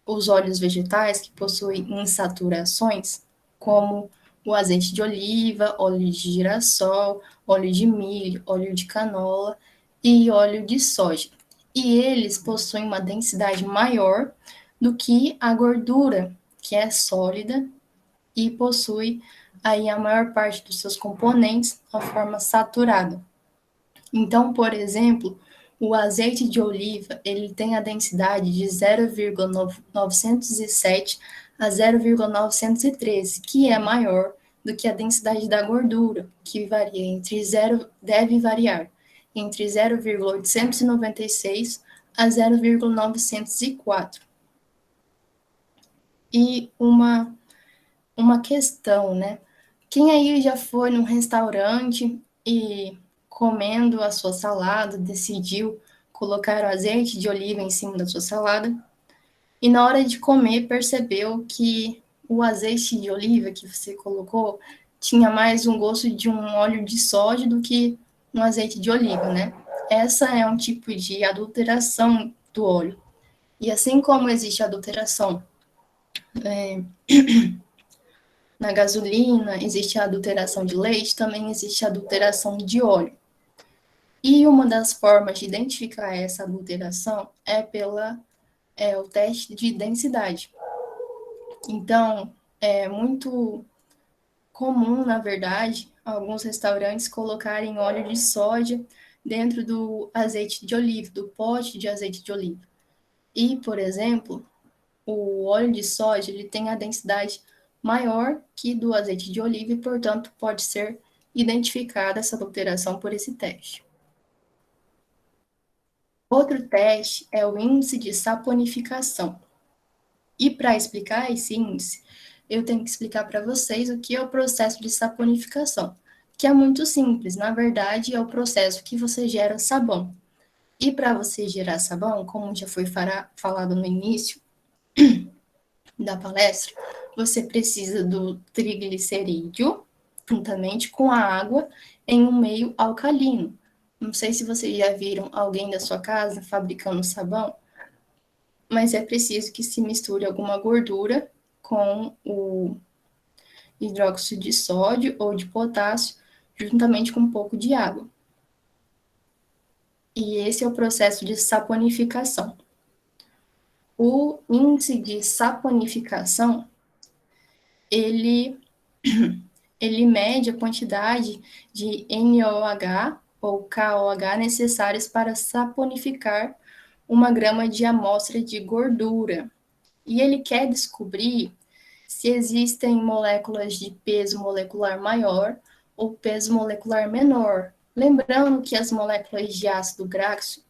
C: os óleos vegetais que possuem insaturações, como o azeite de oliva, óleo de girassol, óleo de milho, óleo de canola e óleo de soja. E eles possuem uma densidade maior do que a gordura, que é sólida e possui aí a maior parte dos seus componentes na forma saturada. Então, por exemplo, o azeite de oliva, ele tem a densidade de 0,907 a 0,913, que é maior do que a densidade da gordura, que deve variar entre 0,896 a 0,904. E uma questão, né? Quem aí já foi num restaurante e comendo a sua salada, decidiu colocar o azeite de oliva em cima da sua salada e na hora de comer percebeu que o azeite de oliva que você colocou tinha mais um gosto de um óleo de soja do que um azeite de oliva, né? Essa é um tipo de adulteração do óleo. E assim como existe adulteração na gasolina, existe a adulteração de leite, também existe a adulteração de óleo. E uma das formas de identificar essa adulteração é o teste de densidade. Então, é muito comum, na verdade, alguns restaurantes colocarem óleo de soja dentro do azeite de oliva, do pote de azeite de oliva. E, por exemplo, o óleo de soja ele tem a densidade maior que do azeite de oliva e, portanto, pode ser identificada essa adulteração por esse teste. Outro teste é o índice de saponificação. E para explicar esse índice, eu tenho que explicar para vocês o que é o processo de saponificação, que é muito simples. Na verdade, é o processo que você gera sabão. E para você gerar sabão, como já foi falado no início da palestra, você precisa do triglicerídeo, juntamente com a água, em um meio alcalino. Não sei se vocês já viram alguém da sua casa fabricando sabão, mas é preciso que se misture alguma gordura com o hidróxido de sódio ou de potássio, juntamente com um pouco de água. E esse é o processo de saponificação. O índice de saponificação, ele mede a quantidade de NOH ou KOH necessárias para saponificar 1 grama de amostra de gordura. E ele quer descobrir se existem moléculas de peso molecular maior ou peso molecular menor. Lembrando que as moléculas de ácido graxo,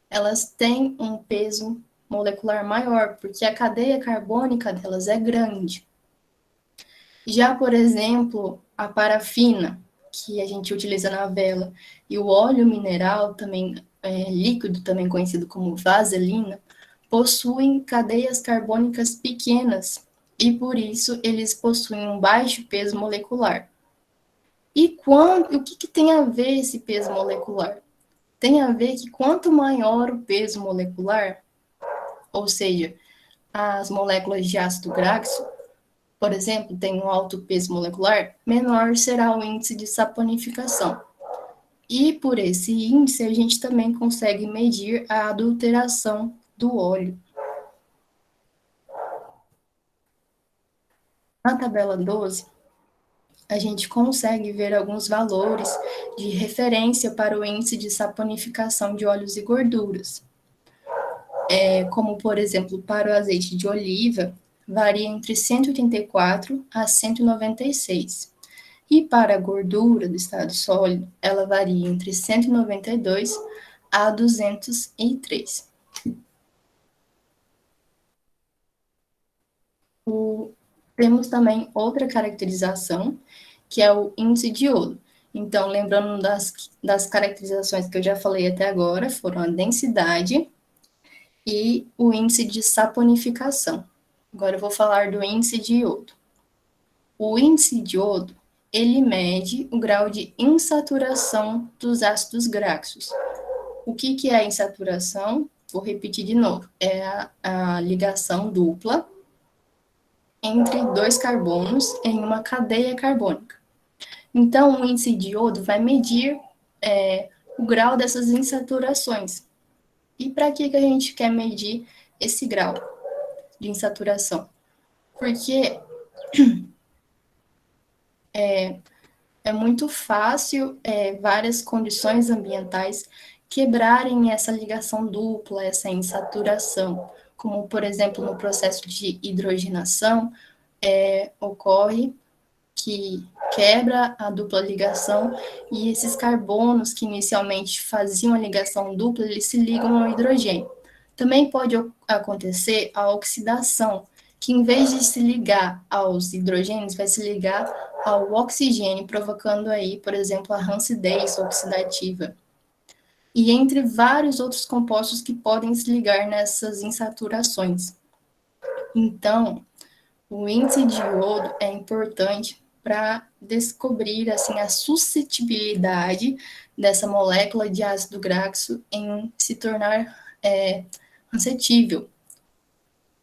C: elas têm um peso molecular maior, porque a cadeia carbônica delas é grande. Já, por exemplo, a parafina, que a gente utiliza na vela, e o óleo mineral, também líquido, também conhecido como vaselina, possuem cadeias carbônicas pequenas, e por isso eles possuem um baixo peso molecular. E o que tem a ver esse peso molecular? Tem a ver que quanto maior o peso molecular, ou seja, as moléculas de ácido graxo, por exemplo, têm um alto peso molecular, menor será o índice de saponificação. E por esse índice, a gente também consegue medir a adulteração do óleo. Na tabela 12, a gente consegue ver alguns valores de referência para o índice de saponificação de óleos e gorduras. Como, por exemplo, para o azeite de oliva, varia entre 184 a 196. E para a gordura do estado sólido, ela varia entre 192 a 203. Temos também outra caracterização, que é o índice de iodo. Então, lembrando das caracterizações que eu já falei até agora, foram a densidade e o índice de saponificação. Agora eu vou falar do índice de iodo. O índice de iodo, ele mede o grau de insaturação dos ácidos graxos. O que é a insaturação? Vou repetir de novo. É a ligação dupla entre 2 carbonos em uma cadeia carbônica. Então, o índice de iodo vai medir o grau dessas insaturações. E para que a gente quer medir esse grau de insaturação? Porque é muito fácil várias condições ambientais quebrarem essa ligação dupla, essa insaturação, como, por exemplo, no processo de hidrogenação, ocorre que quebra a dupla ligação e esses carbonos que inicialmente faziam a ligação dupla, eles se ligam ao hidrogênio. Também pode acontecer a oxidação, que em vez de se ligar aos hidrogênios, vai se ligar ao oxigênio, provocando aí, por exemplo, a rancidez oxidativa. E entre vários outros compostos que podem se ligar nessas insaturações. Então, O índice de iodo é importante para descobrir assim, a suscetibilidade dessa molécula de ácido graxo em se tornar suscetível.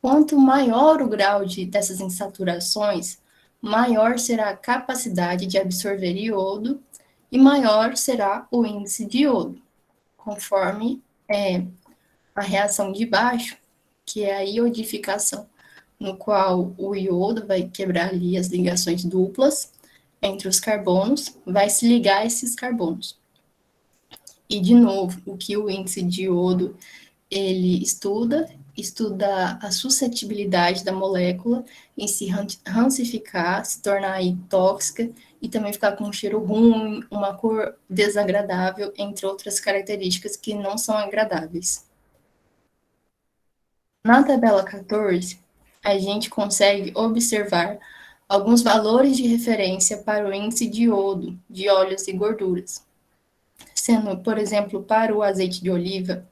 C: Quanto maior o grau dessas insaturações, maior será a capacidade de absorver iodo e maior será o índice de iodo, conforme a reação de baixo, que é a iodificação, no qual o iodo vai quebrar ali as ligações duplas entre os carbonos, vai se ligar a esses carbonos. E, de novo, o que o índice de iodo ele estuda a suscetibilidade da molécula em se rancificar, se tornar aí tóxica e também ficar com um cheiro ruim, uma cor desagradável, entre outras características que não são agradáveis. Na tabela 14, a gente consegue observar alguns valores de referência para o índice de iodo de óleos e gorduras, sendo, por exemplo, para o azeite de oliva,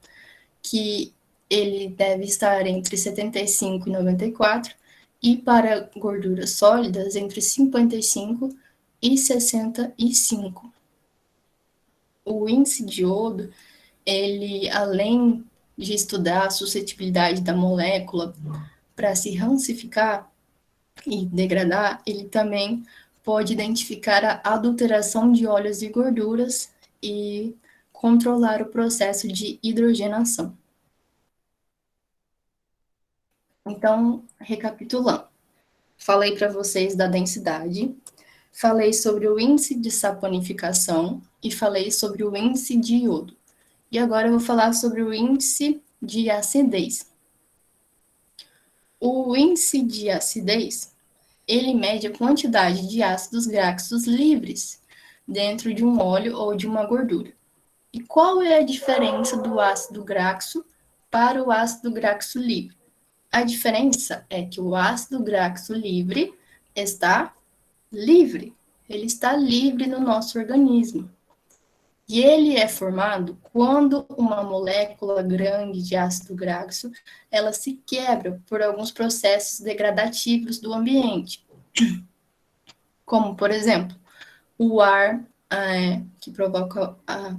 C: que ele deve estar entre 75 e 94, e para gorduras sólidas entre 55 e 65. O índice de iodo, ele, além de estudar a suscetibilidade da molécula para se rancificar e degradar, ele também pode identificar a adulteração de óleos e gorduras e controlar o processo de hidrogenação. Então, recapitulando, falei para vocês da densidade, falei sobre o índice de saponificação e falei sobre o índice de iodo. E agora eu vou falar sobre o índice de acidez. O índice de acidez, ele mede a quantidade de ácidos graxos livres dentro de um óleo ou de uma gordura. E qual é a diferença do ácido graxo para o ácido graxo livre? A diferença é que o ácido graxo livre está livre. Ele está livre no nosso organismo. E ele é formado quando uma molécula grande de ácido graxo, ela se quebra por alguns processos degradativos do ambiente. Como, por exemplo, o ar, que provoca a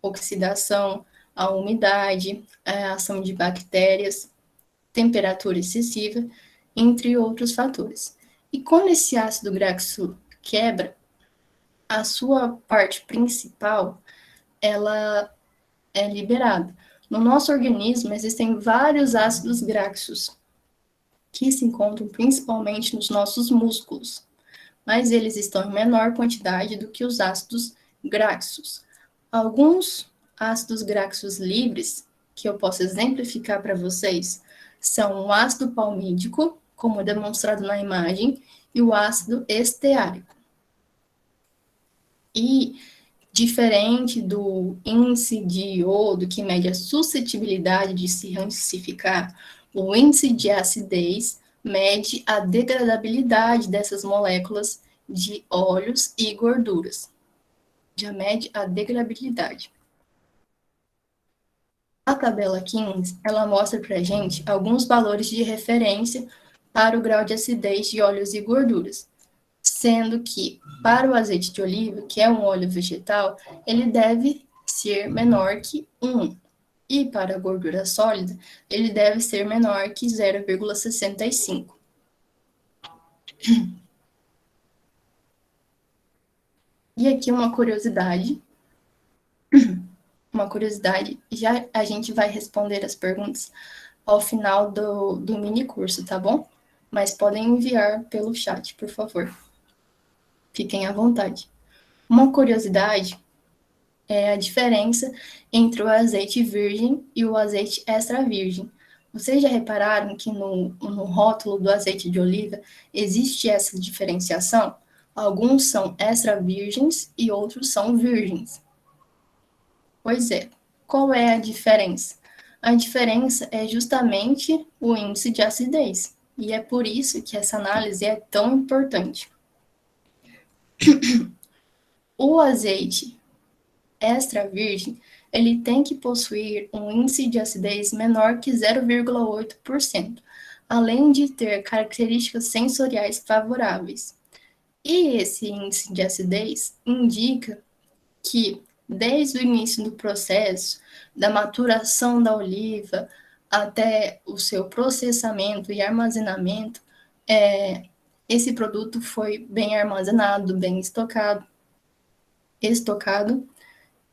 C: oxidação, a umidade, a ação de bactérias, temperatura excessiva, entre outros fatores. E quando esse ácido graxo quebra, a sua parte principal, ela é liberada. No nosso organismo existem vários ácidos graxos, que se encontram principalmente nos nossos músculos, mas eles estão em menor quantidade do que os ácidos graxos. Alguns ácidos graxos livres, que eu posso exemplificar para vocês, são o ácido palmídico, como demonstrado na imagem, e o ácido esteárico. E, diferente do índice de iodo, que mede a suscetibilidade de se rancificar, o índice de acidez mede a degradabilidade dessas moléculas de óleos e gorduras. Já mede a degradabilidade. A tabela 15, ela mostra para a gente alguns valores de referência para o grau de acidez de óleos e gorduras, sendo que para o azeite de oliva, que é um óleo vegetal, ele deve ser menor que 1, e para a gordura sólida, ele deve ser menor que 0,65. E aqui uma curiosidade, já a gente vai responder as perguntas ao final do mini curso, tá bom? Mas podem enviar pelo chat, por favor. Fiquem à vontade. Uma curiosidade é a diferença entre o azeite virgem e o azeite extra virgem. Vocês já repararam que no rótulo do azeite de oliva existe essa diferenciação? Alguns são extra virgens e outros são virgens. Pois é. Qual é a diferença? A diferença é justamente o índice de acidez. E é por isso que essa análise é tão importante. O azeite extra virgem, ele tem que possuir um índice de acidez menor que 0,8%. além de ter características sensoriais favoráveis. E esse índice de acidez indica que, desde o início do processo, da maturação da oliva até o seu processamento e armazenamento, esse produto foi bem armazenado, bem estocado,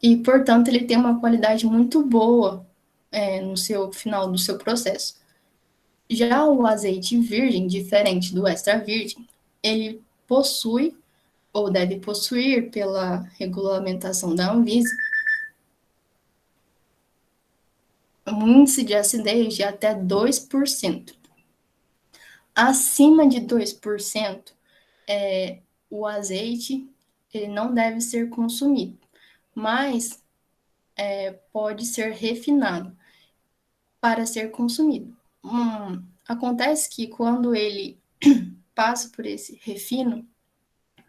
C: e, portanto, ele tem uma qualidade muito boa no seu final do seu processo. Já o azeite virgem, diferente do extra virgem, ele possui, ou deve possuir, pela regulamentação da Anvisa, um índice de acidez de até 2%. Acima de 2%, o azeite ele não deve ser consumido, mas pode ser refinado para ser consumido. Acontece que quando ele passa por esse refino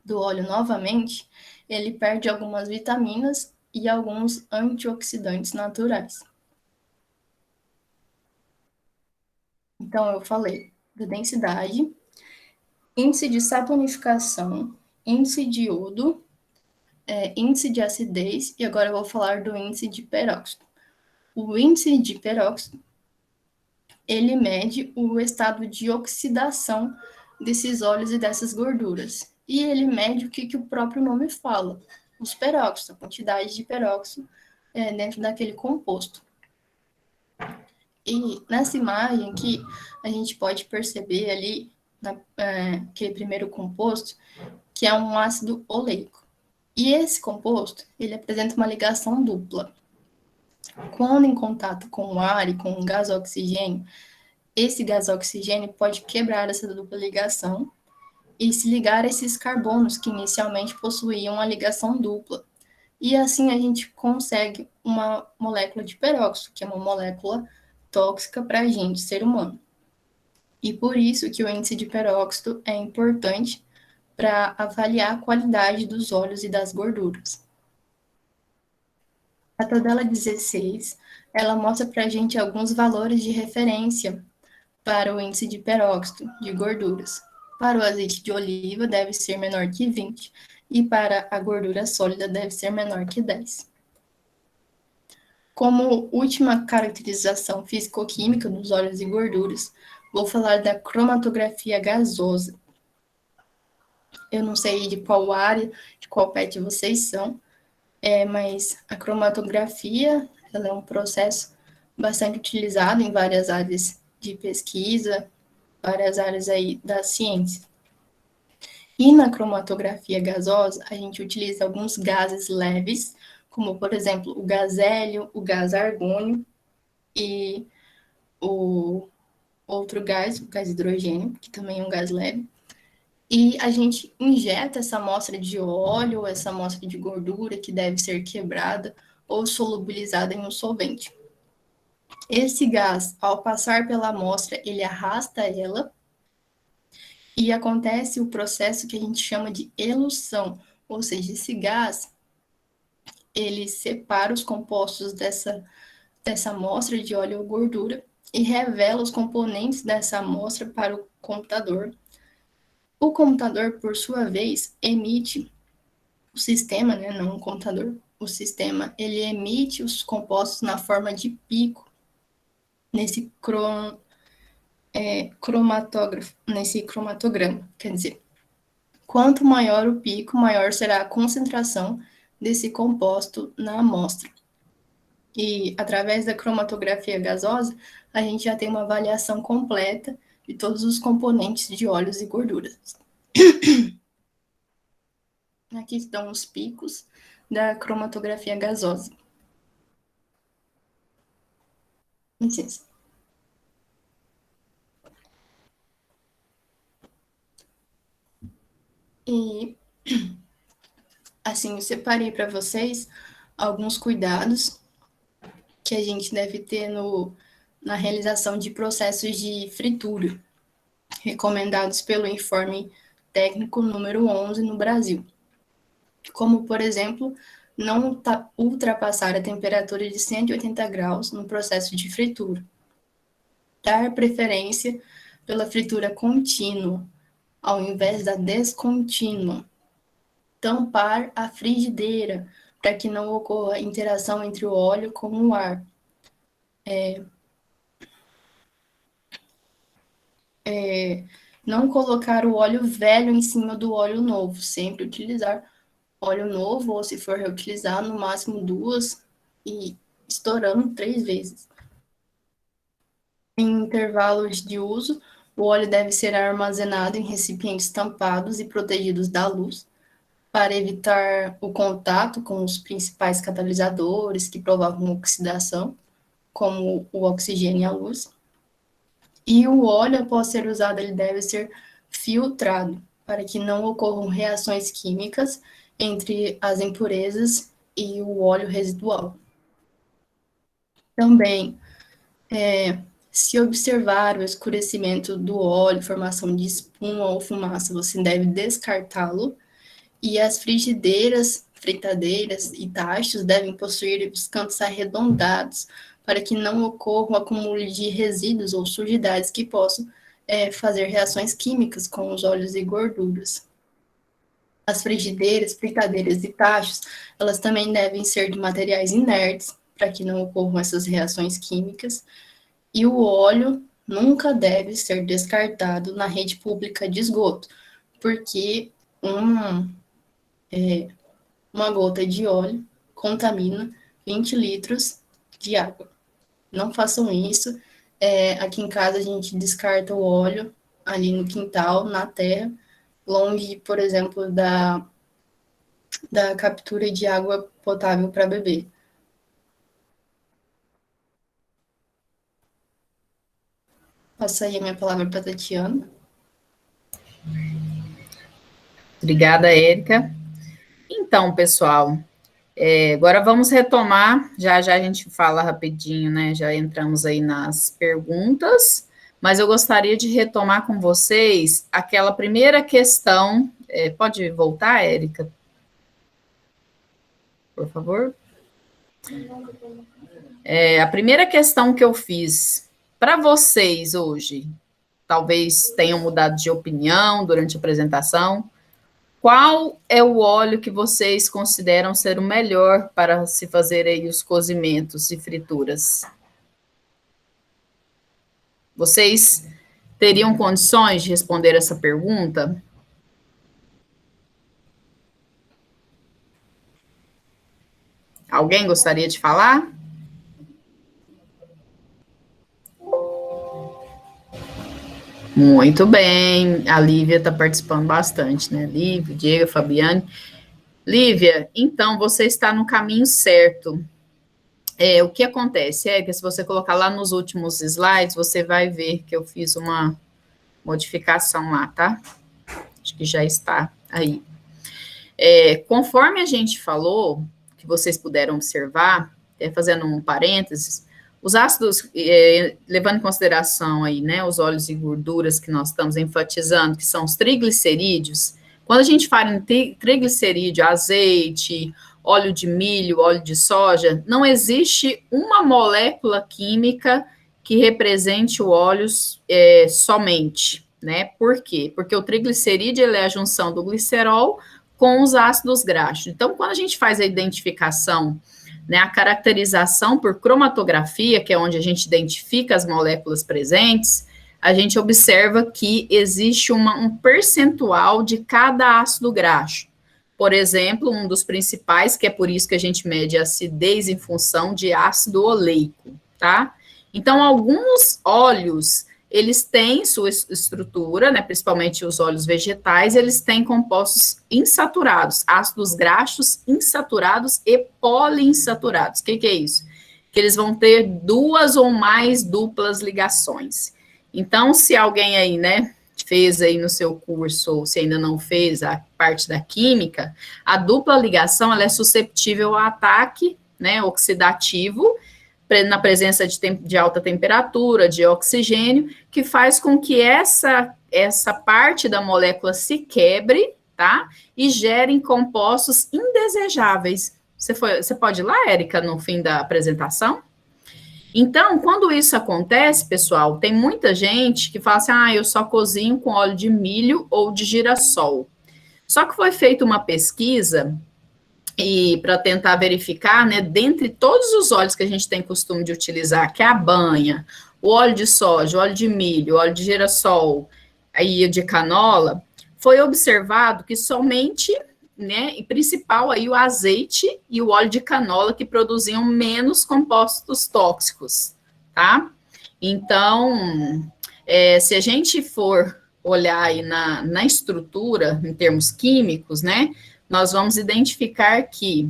C: do óleo novamente, ele perde algumas vitaminas e alguns antioxidantes naturais. Então, eu falei da densidade, índice de saponificação, índice de iodo, índice de acidez, e agora eu vou falar do índice de peróxido. O índice de peróxido, ele mede o estado de oxidação desses óleos e dessas gorduras. E ele mede o que o próprio nome fala, os peróxidos, a quantidade de peróxido dentro daquele composto. E nessa imagem aqui, a gente pode perceber ali, aquele primeiro composto, que é um ácido oleico. E esse composto, ele apresenta uma ligação dupla. Quando em contato com o ar e com o gás oxigênio, esse gás oxigênio pode quebrar essa dupla ligação e se ligar a esses carbonos que inicialmente possuíam uma ligação dupla. E assim a gente consegue uma molécula de peróxido, que é uma molécula tóxica para a gente, ser humano. E por isso que o índice de peróxido é importante para avaliar a qualidade dos óleos e das gorduras. A tabela 16, ela mostra para a gente alguns valores de referência para o índice de peróxido de gorduras. Para o azeite de oliva, deve ser menor que 20, e para a gordura sólida, deve ser menor que 10. Como última caracterização físico-química dos óleos e gorduras, vou falar da cromatografia gasosa. Eu não sei de qual área, de qual PET vocês são, mas a cromatografia ela é um processo bastante utilizado em várias áreas de pesquisa, várias áreas aí da ciência. E na cromatografia gasosa, a gente utiliza alguns gases leves, como, por exemplo, o gás hélio, o gás argônio e o outro gás, o gás hidrogênio, que também é um gás leve. E a gente injeta essa amostra de óleo, essa amostra de gordura, que deve ser quebrada ou solubilizada em um solvente. Esse gás, ao passar pela amostra, ele arrasta ela e acontece o processo que a gente chama de elução, ou seja, esse gás, ele separa os compostos dessa amostra de óleo ou gordura e revela os componentes dessa amostra para o computador. O computador, por sua vez, emite o sistema, né, não o computador, o sistema, ele emite os compostos na forma de pico nesse cromatograma. Quer dizer, quanto maior o pico, maior será a concentração desse composto na amostra. E, através da cromatografia gasosa, a gente já tem uma avaliação completa de todos os componentes de óleos e gorduras. Aqui estão os picos da cromatografia gasosa. Licença. E, assim, eu separei para vocês alguns cuidados que a gente deve ter na realização de processos de fritura, recomendados pelo informe técnico número 11 no Brasil. Como, por exemplo, não ultrapassar a temperatura de 180 graus no processo de fritura. Dar preferência pela fritura contínua, ao invés da descontínua. Tampar a frigideira, para que não ocorra interação entre o óleo com o ar. Não colocar o óleo velho em cima do óleo novo, sempre utilizar óleo novo, ou se for reutilizar, no máximo 2 e estourando 3 vezes. Em intervalos de uso, o óleo deve ser armazenado em recipientes tampados e protegidos da luz, para evitar o contato com os principais catalisadores que provocam oxidação, como o oxigênio e a luz. E o óleo, após ser usado, ele deve ser filtrado, para que não ocorram reações químicas entre as impurezas e o óleo residual. Também, se observar o escurecimento do óleo, formação de espuma ou fumaça, você deve descartá-lo. E as frigideiras, fritadeiras e tachos devem possuir os cantos arredondados, para que não ocorra o acúmulo de resíduos ou sujidades que possam fazer reações químicas com os óleos e gorduras. As frigideiras, fritadeiras e tachos, elas também devem ser de materiais inertes, para que não ocorram essas reações químicas. E o óleo nunca deve ser descartado na rede pública de esgoto, porque uma gota de óleo contamina 20 litros de água. Não façam isso. Aqui em casa a gente descarta o óleo ali no quintal, na terra, longe, por exemplo, da captura de água potável para beber. Passo aí a minha palavra para a Tatiana.
A: Obrigada, Érica. Então, pessoal, agora vamos retomar, já a gente fala rapidinho, né, já entramos aí nas perguntas, mas eu gostaria de retomar com vocês aquela primeira questão, pode voltar, Érica? Por favor. A primeira questão que eu fiz para vocês hoje, talvez tenham mudado de opinião durante a apresentação. Qual é o óleo que vocês consideram ser o melhor para se fazer aí os cozimentos e frituras? Vocês teriam condições de responder essa pergunta? Alguém gostaria de falar? Muito bem, a Lívia está participando bastante, né? Lívia, Diego, Fabiane. Lívia, então você está no caminho certo. O que acontece é que se você colocar lá nos últimos slides, você vai ver que eu fiz uma modificação lá, tá? Acho que já está aí. Conforme a gente falou, que vocês puderam observar, fazendo um parênteses, os ácidos, levando em consideração aí, né, os óleos e gorduras que nós estamos enfatizando, que são os triglicerídeos, quando a gente fala em triglicerídeo, azeite, óleo de milho, óleo de soja, não existe uma molécula química que represente o óleo somente, né? Por quê? Porque o triglicerídeo ele é a junção do glicerol com os ácidos graxos. Então, quando a gente faz a identificação, né, a caracterização por cromatografia, que é onde a gente identifica as moléculas presentes, a gente observa que existe um percentual de cada ácido graxo. Por exemplo, um dos principais, que é por isso que a gente mede a acidez em função de ácido oleico, tá? Então, alguns óleos, eles têm sua estrutura, né, principalmente os óleos vegetais, eles têm compostos insaturados, ácidos graxos insaturados e poliinsaturados. O que é isso? Que eles vão ter duas ou mais duplas ligações. Então, se alguém aí, né, fez aí no seu curso, ou se ainda não fez a parte da química, a dupla ligação, ela é susceptível ao ataque, né, oxidativo, na presença de alta temperatura, de oxigênio, que faz com que essa parte da molécula se quebre, tá? E gerem compostos indesejáveis. Você pode ir lá, Érica, no fim da apresentação? Então, quando isso acontece, pessoal, tem muita gente que fala assim, eu só cozinho com óleo de milho ou de girassol. Só que foi feita uma pesquisa e para tentar verificar, né, dentre todos os óleos que a gente tem costume de utilizar, que é a banha, o óleo de soja, o óleo de milho, o óleo de girassol, aí de canola, foi observado que somente, né, e principal aí o azeite e o óleo de canola que produziam menos compostos tóxicos, tá? Então, se a gente for olhar aí na estrutura, em termos químicos, né, nós vamos identificar que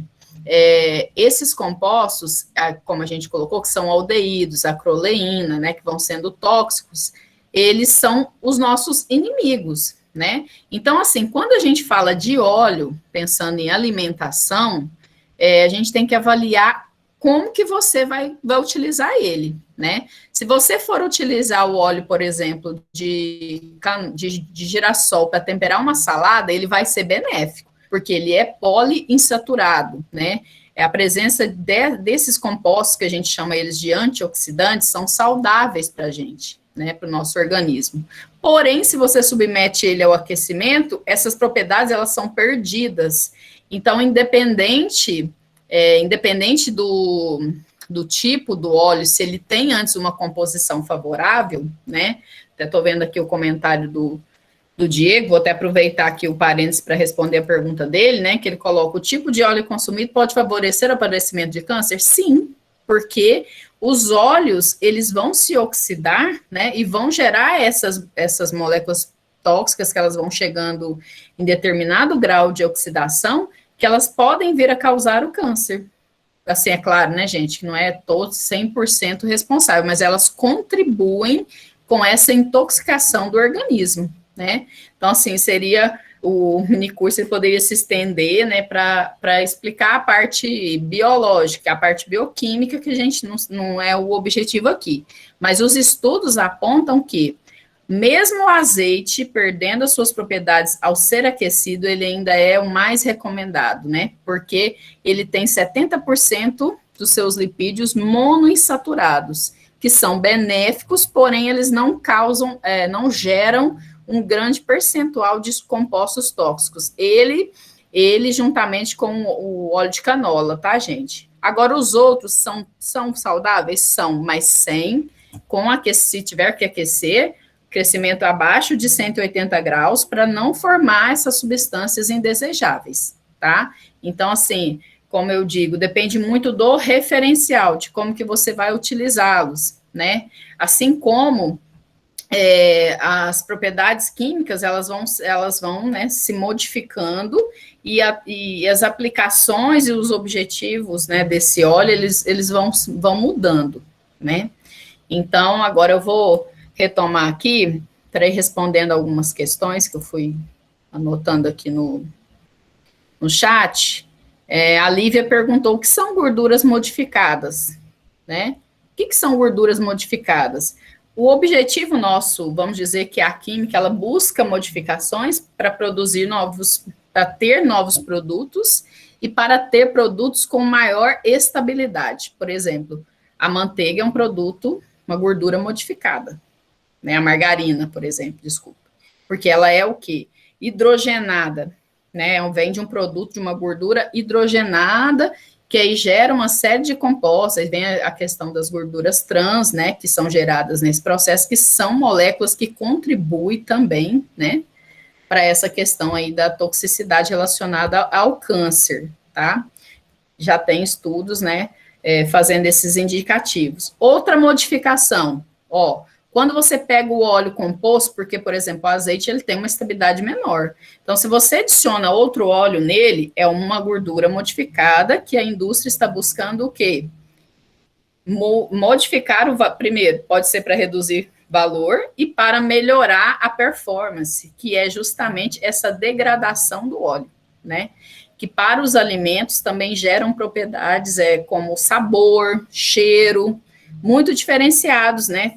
A: esses compostos, como a gente colocou, que são aldeídos, acroleína, né, que vão sendo tóxicos, eles são os nossos inimigos, né? Então, assim, quando a gente fala de óleo, pensando em alimentação, a gente tem que avaliar como que você vai utilizar ele, né? Se você for utilizar o óleo, por exemplo, de girassol para temperar uma salada, ele vai ser benéfico, porque ele é poliinsaturado, né? A presença desses compostos, que a gente chama eles de antioxidantes, são saudáveis para a gente, né? Para o nosso organismo. Porém, se você submete ele ao aquecimento, essas propriedades, elas são perdidas. Então, independente do tipo do óleo, se ele tem antes uma composição favorável, né? Até estou vendo aqui o comentário do Diego, vou até aproveitar aqui o parênteses para responder a pergunta dele, né? Que ele coloca: o tipo de óleo consumido pode favorecer o aparecimento de câncer? Sim, porque os óleos, eles vão se oxidar, né? E vão gerar essas moléculas tóxicas que elas vão chegando em determinado grau de oxidação, que elas podem vir a causar o câncer. Assim, é claro, né, gente, que não é todo 100% responsável, mas elas contribuem com essa intoxicação do organismo, né? Então, assim, o minicurso poderia se estender, né, para explicar a parte biológica, a parte bioquímica, que a gente não é o objetivo aqui. Mas os estudos apontam que mesmo o azeite, perdendo as suas propriedades ao ser aquecido, ele ainda é o mais recomendado, né? Porque ele tem 70% dos seus lipídios monoinsaturados, que são benéficos, porém eles não causam, não geram um grande percentual de compostos tóxicos. Ele juntamente com o óleo de canola, tá, gente? Agora, os outros são saudáveis? São, mas se tiver que aquecer, crescimento abaixo de 180 graus, para não formar essas substâncias indesejáveis, tá? Então, assim, como eu digo, depende muito do referencial, de como que você vai utilizá-los, né? Assim como as propriedades químicas, elas vão né, se modificando, e as aplicações e os objetivos, né, desse óleo, eles vão mudando, né? Então, agora eu vou retomar aqui, para ir respondendo algumas questões que eu fui anotando aqui no chat. A Lívia perguntou: o que são gorduras modificadas, né? O que são gorduras modificadas? O objetivo nosso, vamos dizer que a química, ela busca modificações para ter novos produtos e para ter produtos com maior estabilidade. Por exemplo, a manteiga é um produto, uma gordura modificada, né? A margarina, por exemplo, desculpa. Porque ela é o quê? Hidrogenada, né? Vem de um produto, de uma gordura hidrogenada, que aí gera uma série de compostos. Aí vem a questão das gorduras trans, né? Que são geradas nesse processo, que são moléculas que contribuem também, né? Para essa questão aí da toxicidade relacionada ao câncer, tá? Já tem estudos, né? Fazendo esses indicativos. Outra modificação, quando você pega o óleo composto, porque, por exemplo, o azeite, ele tem uma estabilidade menor. Então, se você adiciona outro óleo nele, é uma gordura modificada, que a indústria está buscando o quê? Modificar primeiro, pode ser para reduzir valor e para melhorar a performance, que é justamente essa degradação do óleo, né? Que para os alimentos também geram propriedades como sabor, cheiro, muito diferenciados, né?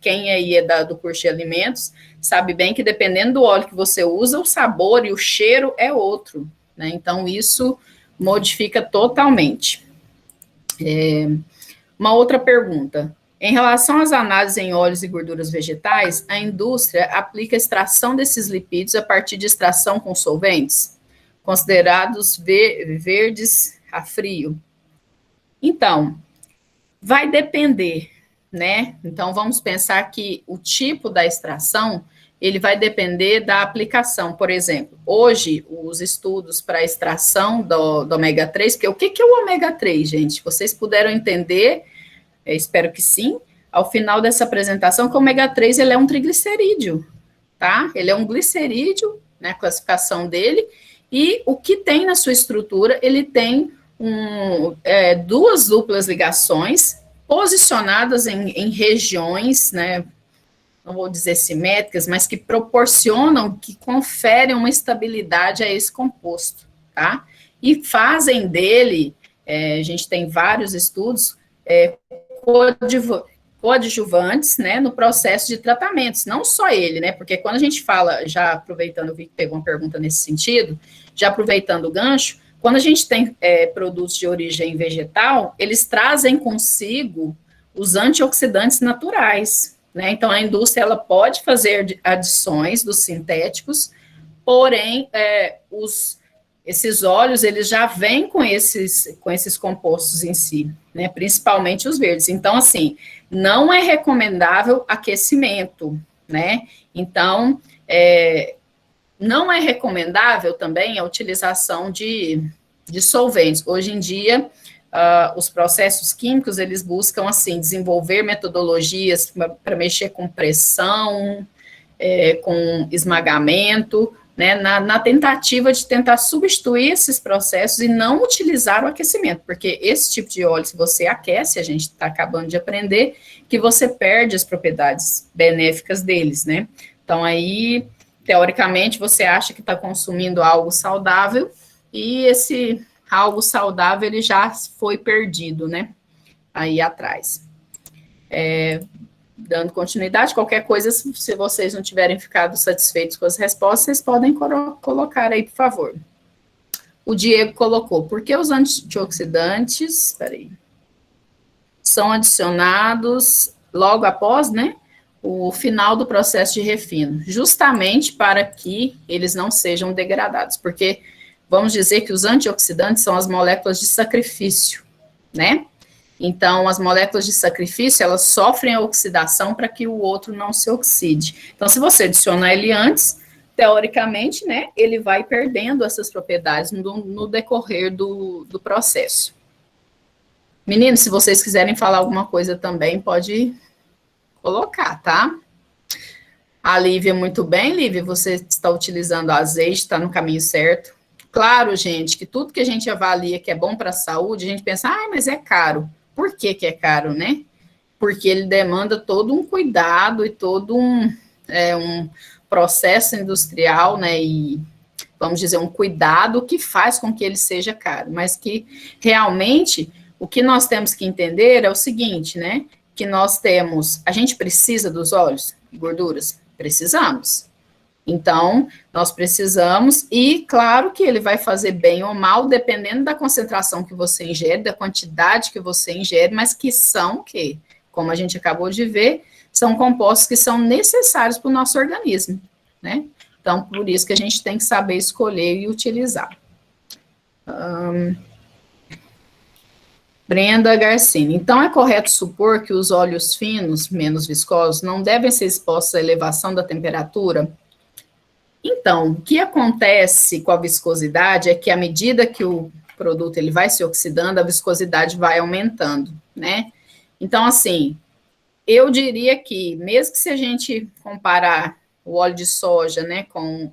A: Quem aí é do curso de alimentos sabe bem que dependendo do óleo que você usa, o sabor e o cheiro é outro, né? Então, isso modifica totalmente. Uma outra pergunta. Em relação às análises em óleos e gorduras vegetais, a indústria aplica a extração desses lipídios a partir de extração com solventes, considerados verdes a frio. Então, vai depender, né? Então, vamos pensar que o tipo da extração, ele vai depender da aplicação. Por exemplo, hoje, os estudos para extração do ômega 3, porque o que é o ômega 3, gente? Vocês puderam entender, eu espero que sim, ao final dessa apresentação, que o ômega 3, ele é um triglicerídeo, tá? Ele é um glicerídeo, né, a classificação dele, e o que tem na sua estrutura, ele tem duas duplas ligações posicionadas em regiões, né, não vou dizer simétricas, mas que proporcionam, que conferem uma estabilidade a esse composto, tá? E fazem dele, a gente tem vários estudos, coadjuvantes, né, no processo de tratamentos, não só ele, né, porque quando a gente fala, já aproveitando, eu vi que pegou uma pergunta nesse sentido, já aproveitando o gancho, quando a gente tem produtos de origem vegetal, eles trazem consigo os antioxidantes naturais, né? Então, a indústria ela pode fazer adições dos sintéticos, porém, esses óleos, eles já vêm com esses compostos em si, né? Principalmente os verdes. Então, assim, não é recomendável aquecimento, né? Então, não é recomendável também a utilização de solventes. Hoje em dia, os processos químicos, eles buscam, assim, desenvolver metodologias para mexer com pressão, com esmagamento, né, na tentativa de tentar substituir esses processos e não utilizar o aquecimento, porque esse tipo de óleo, se você aquece, a gente está acabando de aprender, que você perde as propriedades benéficas deles, né? Então, aí, teoricamente, você acha que está consumindo algo saudável, e esse algo saudável, ele já foi perdido, né, aí atrás. Dando continuidade, qualquer coisa, se vocês não tiverem ficado satisfeitos com as respostas, vocês podem colocar aí, por favor. O Diego colocou, por que os antioxidantes, são adicionados logo após, né, o final do processo de refino, justamente para que eles não sejam degradados, porque vamos dizer que os antioxidantes são as moléculas de sacrifício, né? Então, as moléculas de sacrifício, elas sofrem a oxidação para que o outro não se oxide. Então, se você adicionar ele antes, teoricamente, né, ele vai perdendo essas propriedades no decorrer do processo. Meninos, se vocês quiserem falar alguma coisa também, pode colocar, tá? A Lívia, muito bem, Lívia, você está utilizando azeite, está no caminho certo. Claro, gente, que tudo que a gente avalia que é bom para a saúde, a gente pensa, mas é caro. Por que é caro, né? Porque ele demanda todo um cuidado e todo um processo industrial, né? E, vamos dizer, um cuidado que faz com que ele seja caro. Mas que, realmente, o que nós temos que entender é o seguinte, né? Que a gente precisa dos óleos e gorduras? Precisamos. Então, nós precisamos, e claro que ele vai fazer bem ou mal, dependendo da concentração que você ingere, da quantidade que você ingere, mas que são, como a gente acabou de ver, são compostos que são necessários para o nosso organismo, né? Então, por isso que a gente tem que saber escolher e utilizar. Brenda Garcini. Então, é correto supor que os óleos finos, menos viscosos, não devem ser expostos à elevação da temperatura? Então, o que acontece com a viscosidade é que à medida que o produto ele vai se oxidando, a viscosidade vai aumentando, né? Então, assim, eu diria que, mesmo que se a gente comparar o óleo de soja, né, com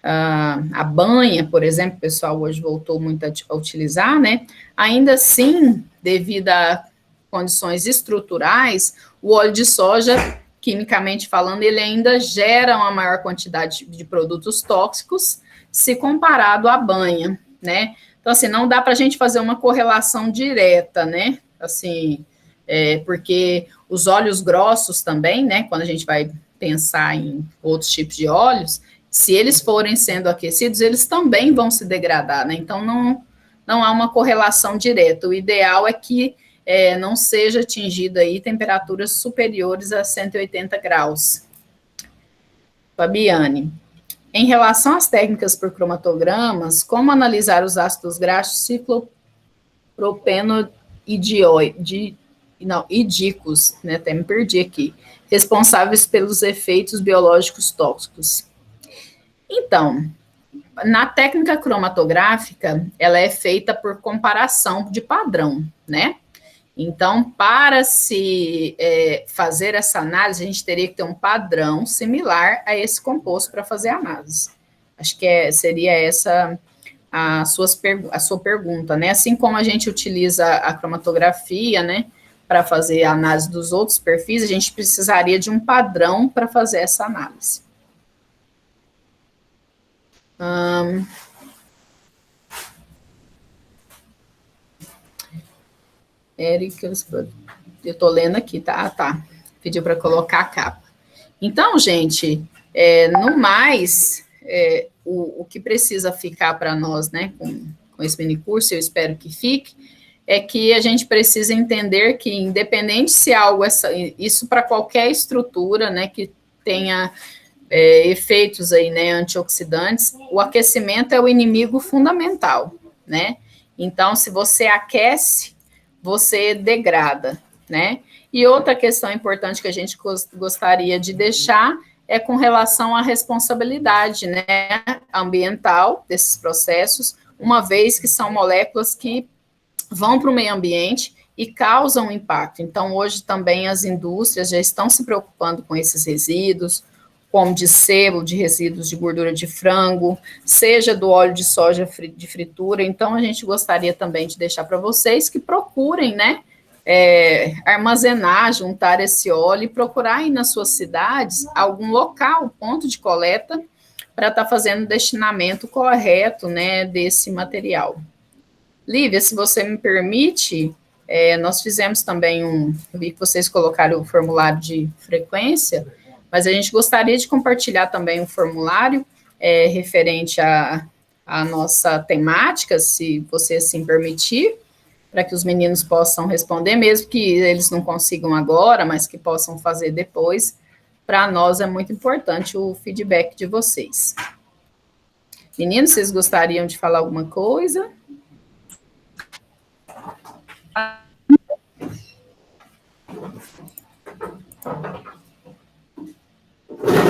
A: a banha, por exemplo, o pessoal hoje voltou muito a utilizar, né, ainda assim, devido a condições estruturais, o óleo de soja, quimicamente falando, ele ainda gera uma maior quantidade de produtos tóxicos se comparado à banha, né? Então, assim, não dá para a gente fazer uma correlação direta, né? Assim, porque os óleos grossos também, né? Quando a gente vai pensar em outros tipos de óleos, se eles forem sendo aquecidos, eles também vão se degradar, né? Então, não há uma correlação direta. O ideal é que não seja atingida aí temperaturas superiores a 180 graus. Fabiane, em relação às técnicas por cromatogramas, como analisar os ácidos graxos idílicos, né, até me perdi aqui, responsáveis pelos efeitos biológicos tóxicos? Então, na técnica cromatográfica, ela é feita por comparação de padrão, né? Então, para se fazer essa análise, a gente teria que ter um padrão similar a esse composto para fazer a análise. Acho que seria essa a sua pergunta, né? Assim como a gente utiliza a cromatografia, né, para fazer a análise dos outros perfis, a gente precisaria de um padrão para fazer essa análise. Érica, eu estou lendo aqui, tá. Pediu para colocar a capa. Então, gente, no mais, o que precisa ficar para nós, né, com esse mini curso, eu espero que fique, é que a gente precisa entender que, independente se algo, isso para qualquer estrutura, né, que tenha efeitos aí, né, antioxidantes, o aquecimento é o inimigo fundamental, né? Então, se você aquece, você degrada, né? E outra questão importante que a gente gostaria de deixar é com relação à responsabilidade, né, ambiental desses processos, uma vez que são moléculas que vão para o meio ambiente e causam impacto. Então, hoje também as indústrias já estão se preocupando com esses resíduos, como de sebo, de resíduos de gordura de frango, seja do óleo de soja de fritura. Então, a gente gostaria também de deixar para vocês que procurem, né, armazenar, juntar esse óleo e procurar aí nas suas cidades algum local, ponto de coleta, para estar fazendo o destinamento correto, né, desse material. Lívia, se você me permite, nós fizemos também eu vi que vocês colocaram o formulário de frequência, mas a gente gostaria de compartilhar também um formulário referente à nossa temática, se você assim permitir, para que os meninos possam responder, mesmo que eles não consigam agora, mas que possam fazer depois. Para nós é muito importante o feedback de vocês. Meninos, vocês gostariam de falar alguma coisa?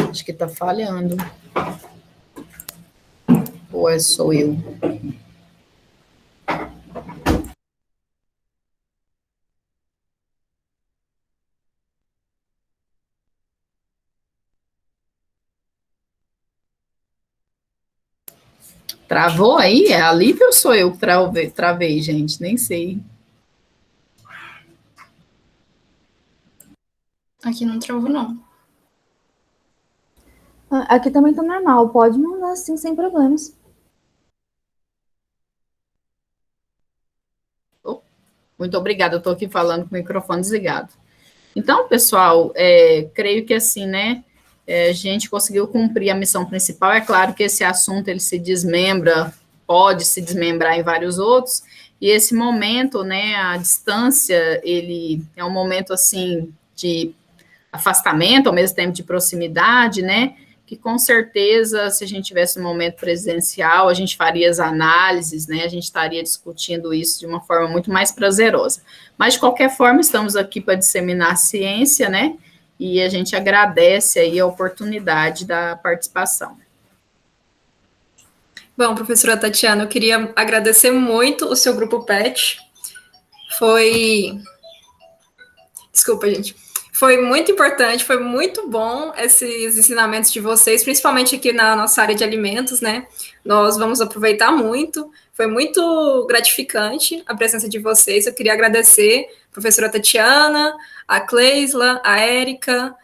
A: Acho que está falhando. Ou sou eu? Travou aí? É a Lívia ou sou eu que travei, gente? Nem sei.
C: Aqui não travou, não.
F: Aqui também tá normal, pode mandar assim, sem problemas.
A: Muito obrigada, eu estou aqui falando com o microfone desligado. Então, pessoal, creio que assim, né, a gente conseguiu cumprir a missão principal. É claro que esse assunto, ele se desmembra, pode se desmembrar em vários outros, e esse momento, né, a distância, ele é um momento, assim, de afastamento, ao mesmo tempo de proximidade, né, que com certeza, se a gente tivesse um momento presencial, a gente faria as análises, né, a gente estaria discutindo isso de uma forma muito mais prazerosa. Mas, de qualquer forma, estamos aqui para disseminar a ciência, né, e a gente agradece aí a oportunidade da participação.
G: Bom, professora Tatiana, eu queria agradecer muito o seu grupo PET. Desculpa, gente. Foi muito importante, foi muito bom esses ensinamentos de vocês, principalmente aqui na nossa área de alimentos, né? Nós vamos aproveitar muito. Foi muito gratificante a presença de vocês. Eu queria agradecer a professora Tatiana, a Cleisla, a Érica,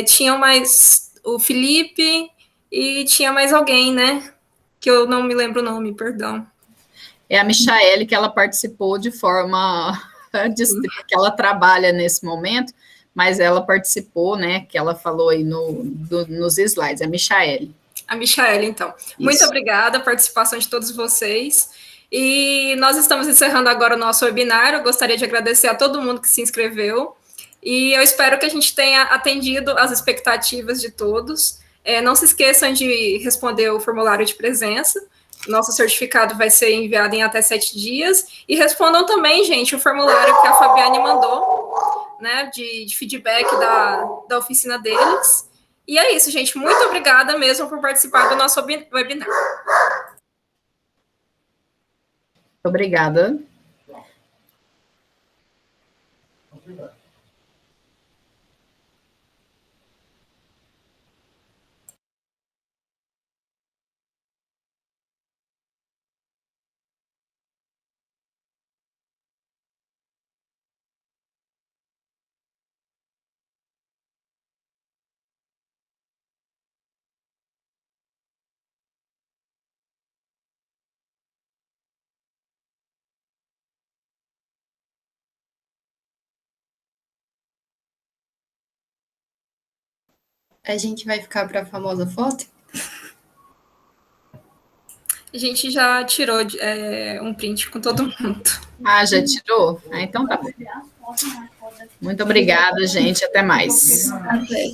G: tinha mais o Felipe e tinha mais alguém, né? Que eu não me lembro o nome, perdão.
A: É a Michaele, que ela participou de forma que ela trabalha nesse momento, mas ela participou, né, que ela falou aí nos slides, a Michaele.
G: A Michaele, então. Isso. Muito obrigada a participação de todos vocês. E nós estamos encerrando agora o nosso webinar. Eu gostaria de agradecer a todo mundo que se inscreveu. E eu espero que a gente tenha atendido às expectativas de todos. Não se esqueçam de responder o formulário de presença. Nosso certificado vai ser enviado em até 7 dias. E respondam também, gente, o formulário que a Fabiane mandou, né, de feedback da oficina deles. E é isso, gente. Muito obrigada mesmo por participar do nosso webinar.
A: Obrigada.
C: A gente vai ficar para a famosa foto?
G: A gente já tirou um print com todo mundo.
A: Ah, já tirou? Ah, então tá bom. Muito obrigada, gente. Até mais.
C: Até,